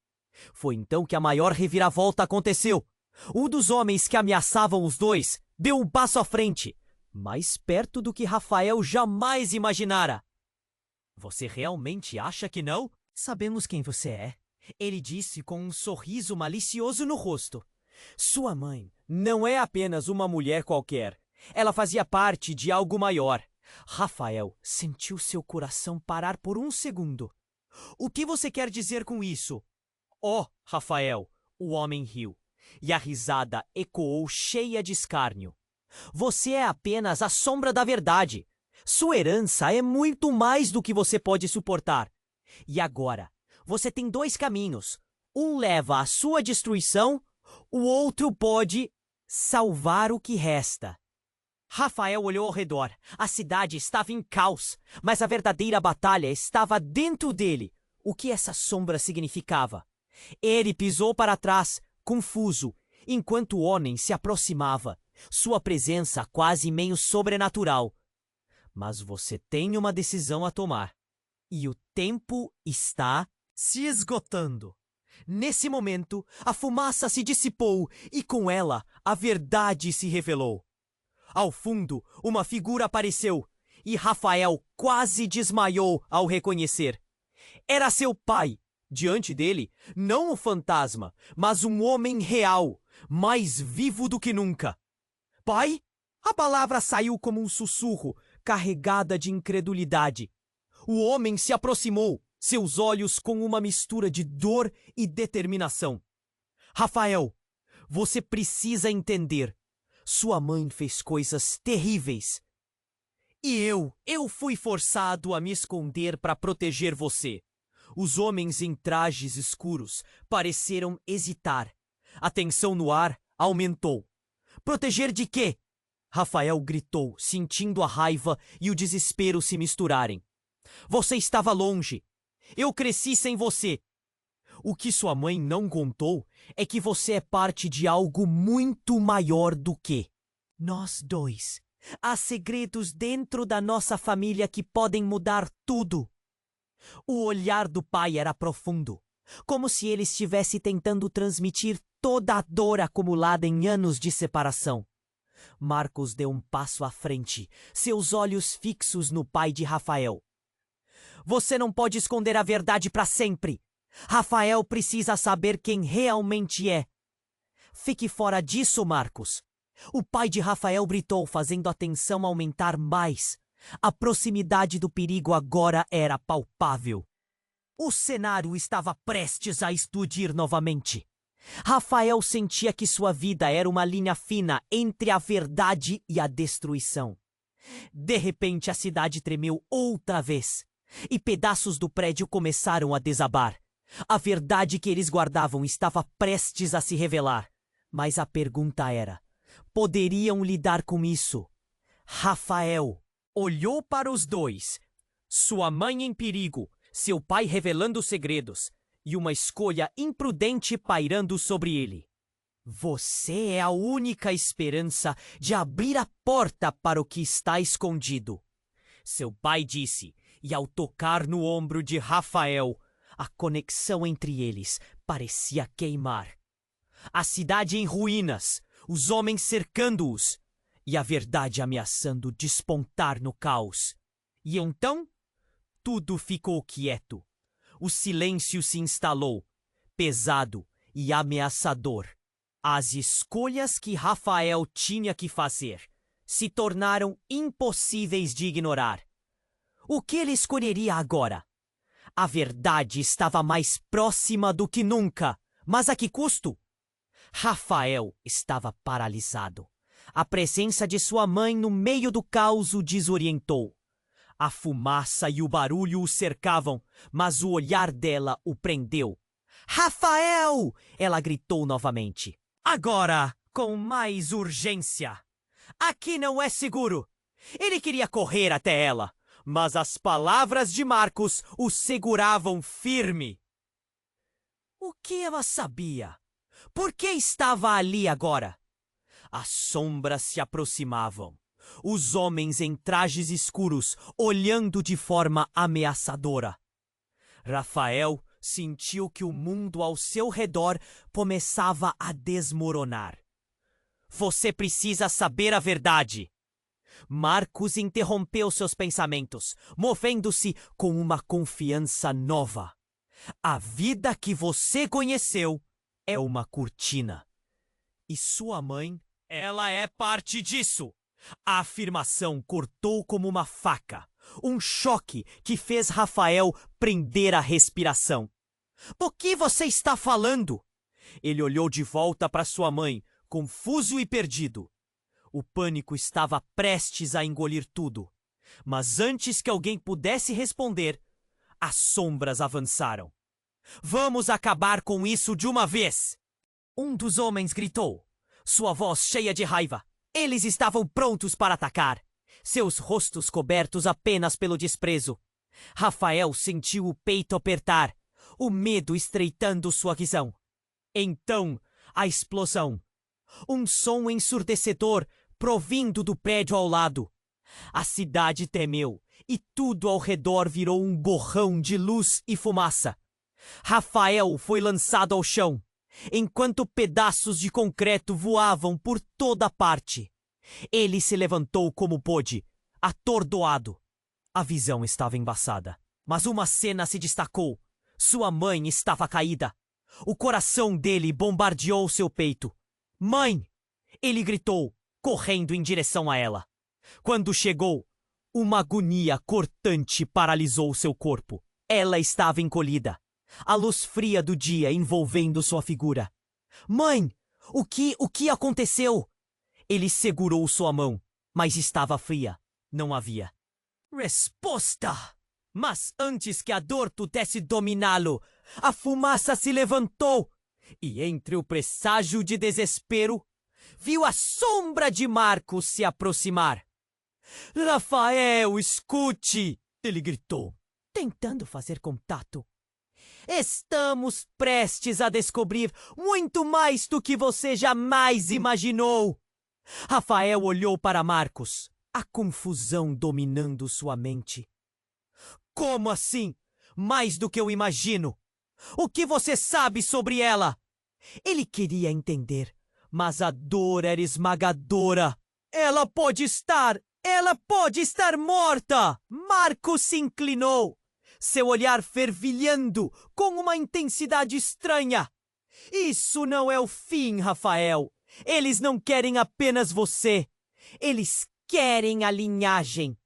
Foi então que a maior reviravolta aconteceu. Um dos homens que ameaçavam os dois deu um passo à frente, mais perto do que Rafael jamais imaginara. Você realmente acha que não? Sabemos quem você é. Ele disse com um sorriso malicioso no rosto. Sua mãe não é apenas uma mulher qualquer. Ela fazia parte de algo maior. Rafael sentiu seu coração parar por um segundo. O que você quer dizer com isso? Oh, Rafael, o homem riu. E a risada ecoou cheia de escárnio. Você é apenas a sombra da verdade. Sua herança é muito mais do que você pode suportar. E agora, você tem dois caminhos. Um leva à sua destruição, o outro pode salvar o que resta. Rafael olhou ao redor. A cidade estava em caos, mas a verdadeira batalha estava dentro dele. O que essa sombra significava? Ele pisou para trás, confuso, enquanto o homem se aproximava. Sua presença quase meio sobrenatural. Mas você tem uma decisão a tomar. E o tempo está se esgotando. Nesse momento, a fumaça se dissipou e com ela a verdade se revelou. Ao fundo, uma figura apareceu e Rafael quase desmaiou ao reconhecer. Era seu pai. Diante dele, não um fantasma, mas um homem real, mais vivo do que nunca. Pai? A palavra saiu como um sussurro, carregada de incredulidade. O homem se aproximou, seus olhos com uma mistura de dor e determinação. Rafael, você precisa entender. Sua mãe fez coisas terríveis. E eu fui forçado a me esconder para proteger você. Os homens em trajes escuros pareceram hesitar. A tensão no ar aumentou. Proteger de quê? Rafael gritou, sentindo a raiva e o desespero se misturarem. Você estava longe. Eu cresci sem você. O que sua mãe não contou é que você é parte de algo muito maior do que nós dois. Há segredos dentro da nossa família que podem mudar tudo. O olhar do pai era profundo, como se ele estivesse tentando transmitir toda a dor acumulada em anos de separação. Marcos deu um passo à frente, seus olhos fixos no pai de Rafael. Você não pode esconder a verdade para sempre. Rafael precisa saber quem realmente é. Fique fora disso, Marcos. O pai de Rafael gritou, fazendo a tensão aumentar mais. A proximidade do perigo agora era palpável. O cenário estava prestes a explodir novamente. Rafael sentia que sua vida era uma linha fina entre a verdade e a destruição. De repente, a cidade tremeu outra vez, e pedaços do prédio começaram a desabar. A verdade que eles guardavam estava prestes a se revelar. Mas a pergunta era: poderiam lidar com isso? Rafael olhou para os dois. Sua mãe em perigo, seu pai revelando segredos, e uma escolha imprudente pairando sobre ele. Você é a única esperança de abrir a porta para o que está escondido. Seu pai disse, e ao tocar no ombro de Rafael, a conexão entre eles parecia queimar. A cidade em ruínas, os homens cercando-os, e a verdade ameaçando despontar no caos. E então, tudo ficou quieto. O silêncio se instalou, pesado e ameaçador. As escolhas que Rafael tinha que fazer se tornaram impossíveis de ignorar. O que ele escolheria agora? A verdade estava mais próxima do que nunca, mas a que custo? Rafael estava paralisado. A presença de sua mãe no meio do caos o desorientou. A fumaça e o barulho o cercavam, mas o olhar dela o prendeu. Rafael! Ela gritou novamente. Agora, com mais urgência. Aqui não é seguro. Ele queria correr até ela, mas as palavras de Marcos o seguravam firme. O que ela sabia? Por que estava ali agora? As sombras se aproximavam. Os homens em trajes escuros olhando de forma ameaçadora. Rafael sentiu que o mundo ao seu redor começava a desmoronar. Você precisa saber a verdade. Marcos interrompeu seus pensamentos, movendo-se com uma confiança nova. A vida que você conheceu é uma cortina. E sua mãe, ela é parte disso. A afirmação cortou como uma faca. Um choque que fez Rafael prender a respiração. Do que você está falando? Ele olhou de volta para sua mãe, confuso e perdido. O pânico estava prestes a engolir tudo. Mas antes que alguém pudesse responder, as sombras avançaram. Vamos acabar com isso de uma vez! Um dos homens gritou, sua voz cheia de raiva. Eles estavam prontos para atacar, seus rostos cobertos apenas pelo desprezo. Rafael sentiu o peito apertar, o medo estreitando sua visão. Então, a explosão. Um som ensurdecedor provindo do prédio ao lado. A cidade tremeu e tudo ao redor virou um borrão de luz e fumaça. Rafael foi lançado ao chão, enquanto pedaços de concreto voavam por toda parte. Ele se levantou como pôde, atordoado. A visão estava embaçada, mas uma cena se destacou. Sua mãe estava caída. O coração dele bombardeou seu peito. "Mãe!" Ele gritou, correndo em direção a ela. Quando chegou, uma agonia cortante paralisou seu corpo. Ela estava encolhida, a luz fria do dia envolvendo sua figura. "Mãe, o que aconteceu?" Ele segurou sua mão, mas estava fria. Não havia resposta. Mas antes que a dor pudesse dominá-lo, a fumaça se levantou e, entre o presságio de desespero, viu a sombra de Marcos se aproximar. "Rafael, escute!" ele gritou, tentando fazer contato. "Estamos prestes a descobrir muito mais do que você jamais imaginou." Rafael olhou para Marcos, a confusão dominando sua mente. "Como assim? Mais do que eu imagino? O que você sabe sobre ela?" Ele queria entender, mas a dor era esmagadora. Ela pode estar morta!" Marcos se inclinou, seu olhar fervilhando com uma intensidade estranha. "Isso não é o fim, Rafael. Eles não querem apenas você. Eles querem a linhagem.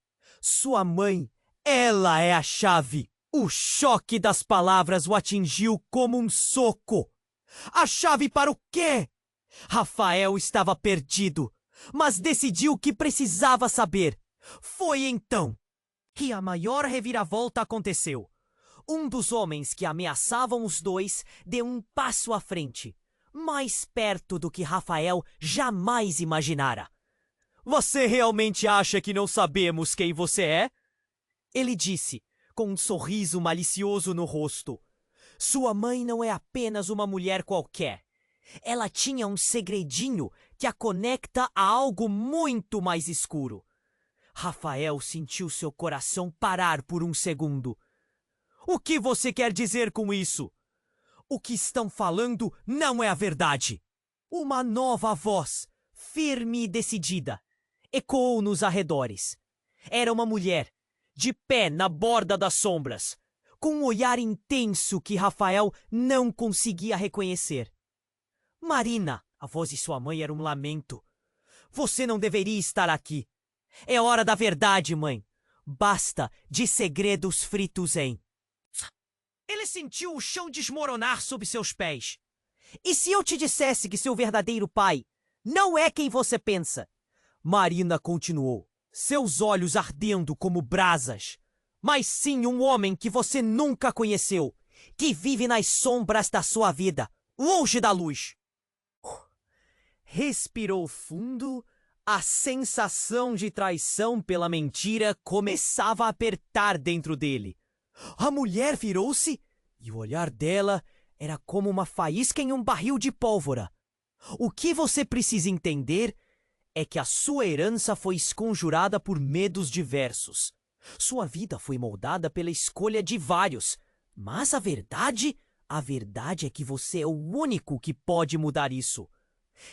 Sua mãe, ela é a chave." O choque das palavras o atingiu como um soco. A chave para o quê? Rafael estava perdido, mas decidiu que precisava saber. Foi então que a maior reviravolta aconteceu. Um dos homens que ameaçavam os dois deu um passo à frente, mais perto do que Rafael jamais imaginara. "Você realmente acha que não sabemos quem você é?" ele disse, com um sorriso malicioso no rosto. Sua mãe não é apenas uma mulher qualquer. Ela tinha um segredinho que a conecta a algo muito mais escuro. Rafael sentiu seu coração parar por um segundo. "O que você quer dizer com isso?" "O que estão falando não é a verdade." Uma nova voz, firme e decidida, ecoou nos arredores. Era uma mulher, de pé na borda das sombras, com um olhar intenso que Rafael não conseguia reconhecer. "Marina!" A voz de sua mãe era um lamento. "Você não deveria estar aqui. É hora da verdade, mãe. Basta de segredos fritos em..." Ele sentiu o chão desmoronar sob seus pés. "E se eu te dissesse que seu verdadeiro pai não é quem você pensa?" Marina continuou, seus olhos ardendo como brasas. "Mas sim um homem que você nunca conheceu, que vive nas sombras da sua vida, longe da luz." Respirou fundo. A sensação de traição pela mentira começava a apertar dentro dele. A mulher virou-se e o olhar dela era como uma faísca em um barril de pólvora. "O que você precisa entender é que a sua herança foi esconjurada por medos diversos. Sua vida foi moldada pela escolha de vários. Mas a verdade é que você é o único que pode mudar isso."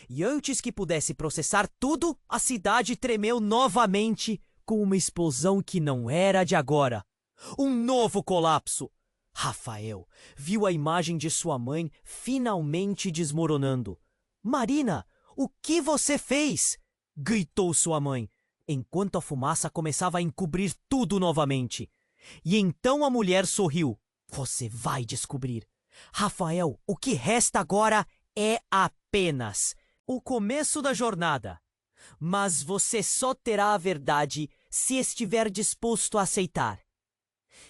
E antes que pudesse processar tudo, a cidade tremeu novamente com uma explosão que não era de agora. Um novo colapso. Rafael viu a imagem de sua mãe finalmente desmoronando. Marina, o que você fez? Gritou sua mãe, enquanto a fumaça começava a encobrir tudo novamente. E então a mulher sorriu. Você vai descobrir. Rafael, o que resta agora é apenas o começo da jornada. Mas você só terá a verdade se estiver disposto a aceitar.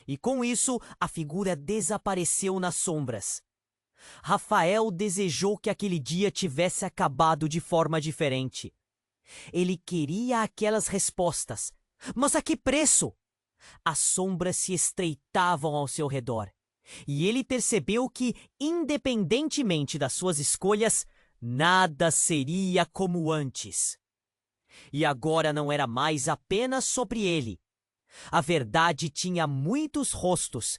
E com isso, a figura desapareceu nas sombras. Rafael desejou que aquele dia tivesse acabado de forma diferente. Ele queria aquelas respostas, mas a que preço? As sombras se estreitavam ao seu redor, e ele percebeu que, independentemente das suas escolhas, nada seria como antes. E agora não era mais apenas sobre ele. A verdade tinha muitos rostos,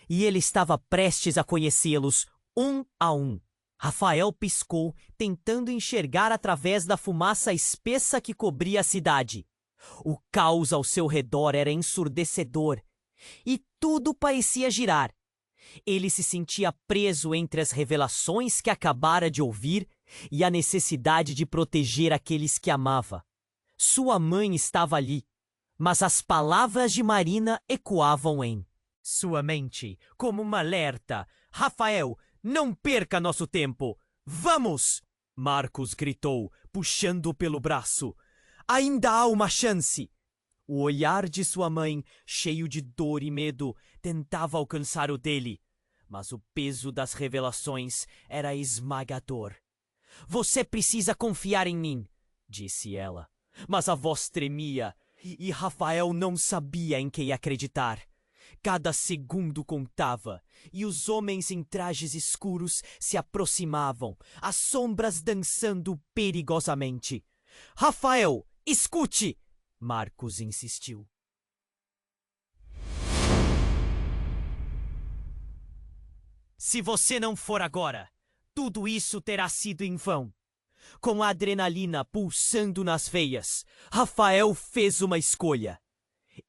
e ele estava prestes a conhecê-los um a um. Rafael piscou, tentando enxergar através da fumaça espessa que cobria a cidade. O caos ao seu redor era ensurdecedor, e tudo parecia girar. Ele se sentia preso entre as revelações que acabara de ouvir e a necessidade de proteger aqueles que amava. Sua mãe estava ali, mas as palavras de Marina ecoavam em sua mente, como uma alerta. Rafael, não perca nosso tempo! Vamos! Marcos gritou, puxando pelo braço. Ainda há uma chance! O olhar de sua mãe, cheio de dor e medo, tentava alcançar o dele, mas o peso das revelações era esmagador. Você precisa confiar em mim, disse ela. Mas a voz tremia e Rafael não sabia em quem acreditar. Cada segundo contava, e os homens em trajes escuros se aproximavam, as sombras dançando perigosamente. Rafael, escute! Marcos insistiu. Se você não for agora, tudo isso terá sido em vão. Com a adrenalina pulsando nas veias, Rafael fez uma escolha.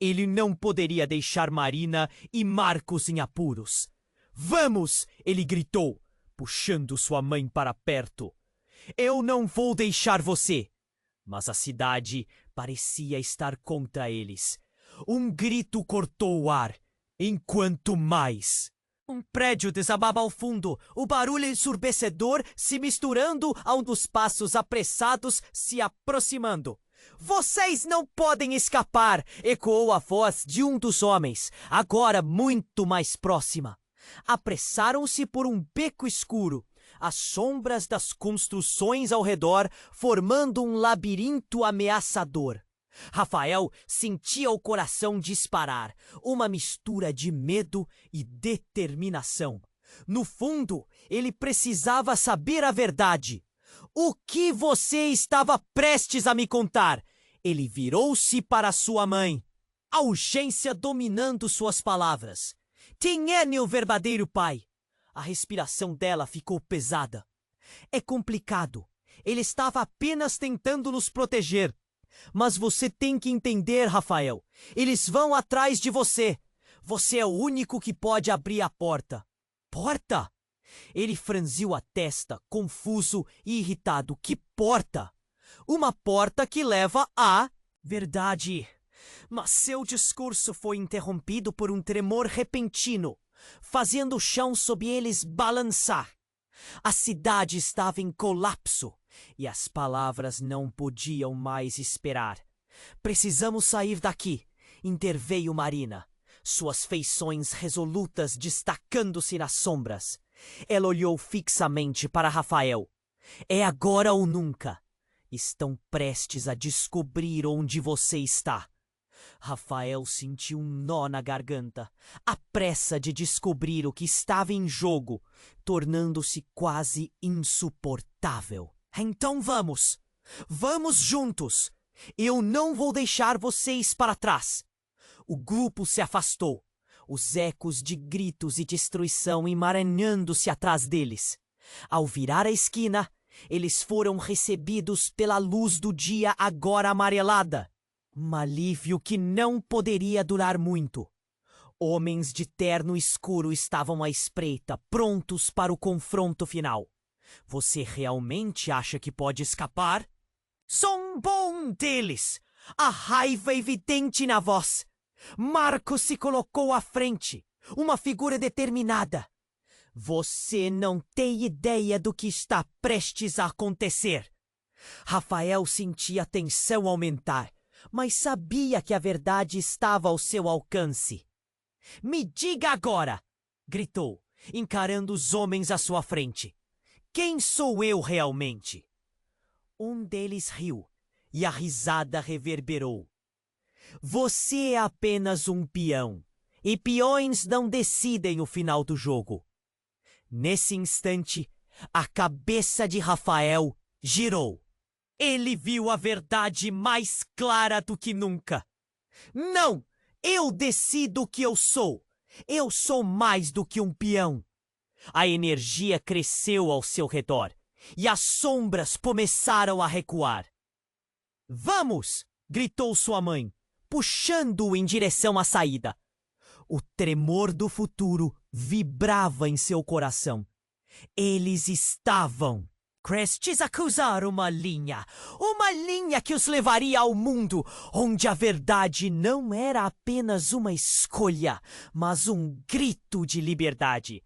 Ele não poderia deixar Marina e Marcos em apuros. Vamos! Ele gritou, puxando sua mãe para perto. Eu não vou deixar você! Mas a cidade parecia estar contra eles. Um grito cortou o ar, enquanto mais. Um prédio desabava ao fundo, o barulho ensurdecedor se misturando a um dos passos apressados se aproximando. Vocês não podem escapar! Ecoou a voz de um dos homens, agora muito mais próxima. Apressaram-se por um beco escuro, as sombras das construções ao redor formando um labirinto ameaçador. Rafael sentia o coração disparar, uma mistura de medo e determinação. No fundo, ele precisava saber a verdade. O que você estava prestes a me contar? Ele virou-se para sua mãe, a urgência dominando suas palavras. Quem é meu verdadeiro pai? A respiração dela ficou pesada. É complicado. Ele estava apenas tentando nos proteger. Mas você tem que entender, Rafael. Eles vão atrás de você. Você é o único que pode abrir a porta. Porta? Ele franziu a testa, confuso e irritado. Que porta? Uma porta que leva à verdade. Mas seu discurso foi interrompido por um tremor repentino, fazendo o chão sob eles balançar. A cidade estava em colapso e as palavras não podiam mais esperar. Precisamos sair daqui, interveio Marina, suas feições resolutas destacando-se nas sombras. Ela olhou fixamente para Rafael. É agora ou nunca. Estão prestes a descobrir onde você está. Rafael sentiu um nó na garganta, a pressa de descobrir o que estava em jogo, tornando-se quase insuportável. Então vamos! Vamos juntos! Eu não vou deixar vocês para trás! O grupo se afastou, os ecos de gritos e destruição emaranhando-se atrás deles. Ao virar a esquina, eles foram recebidos pela luz do dia agora amarelada. Um alívio que não poderia durar muito. Homens de terno escuro estavam à espreita, prontos para o confronto final. Você realmente acha que pode escapar? Sou um bom deles! A raiva evidente na voz. Marco se colocou à frente, uma figura determinada. Você não tem ideia do que está prestes a acontecer. Rafael sentia a tensão aumentar, mas sabia que a verdade estava ao seu alcance. Me diga agora! Gritou, encarando os homens à sua frente. Quem sou eu realmente? Um deles riu, e a risada reverberou. Você é apenas um peão, e peões não decidem o final do jogo. Nesse instante, a cabeça de Rafael girou. Ele viu a verdade mais clara do que nunca. Não! Eu decido o que eu sou! Eu sou mais do que um peão! A energia cresceu ao seu redor, e as sombras começaram a recuar. Vamos! Gritou sua mãe, puxando-o em direção à saída. O tremor do futuro vibrava em seu coração. Eles estavam prestes a cruzar uma linha que os levaria ao mundo onde a verdade não era apenas uma escolha, mas um grito de liberdade.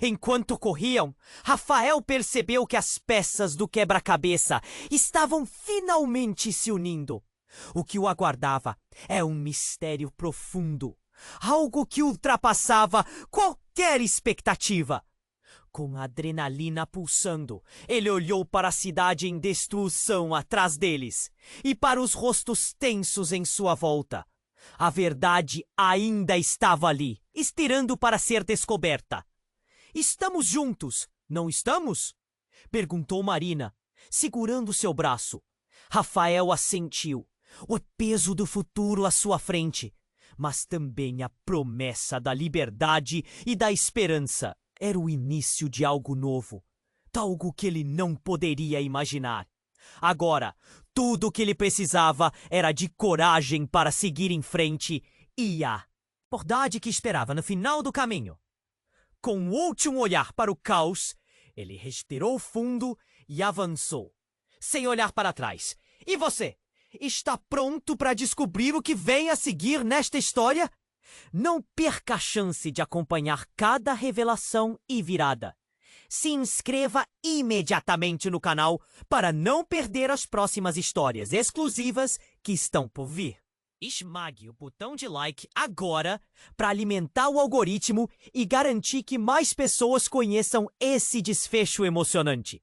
Enquanto corriam, Rafael percebeu que as peças do quebra-cabeça estavam finalmente se unindo. O que o aguardava é um mistério profundo, algo que ultrapassava qualquer expectativa. Com a adrenalina pulsando, ele olhou para a cidade em destruição atrás deles e para os rostos tensos em sua volta. A verdade ainda estava ali, esperando para ser descoberta. Estamos juntos, não estamos? Perguntou Marina, segurando seu braço. Rafael assentiu, o peso do futuro à sua frente, mas também a promessa da liberdade e da esperança. Era o início de algo novo, algo que ele não poderia imaginar. Agora, tudo o que ele precisava era de coragem para seguir em frente e a verdade que esperava no final do caminho. Com o último olhar para o caos, ele respirou fundo e avançou, sem olhar para trás. E você? Está pronto para descobrir o que vem a seguir nesta história? Não perca a chance de acompanhar cada revelação e virada. Se inscreva imediatamente no canal para não perder as próximas histórias exclusivas que estão por vir. Esmague o botão de like agora para alimentar o algoritmo e garantir que mais pessoas conheçam esse desfecho emocionante.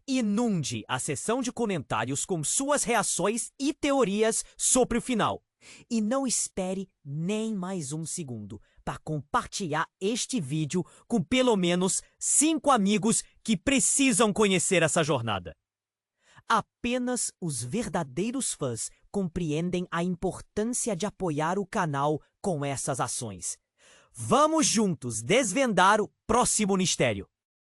Inunde a seção de comentários com suas reações e teorias sobre o final. E não espere nem mais um segundo para compartilhar este vídeo com pelo menos 5 amigos que precisam conhecer essa jornada. Apenas os verdadeiros fãs compreendem a importância de apoiar o canal com essas ações. Vamos juntos desvendar o próximo mistério.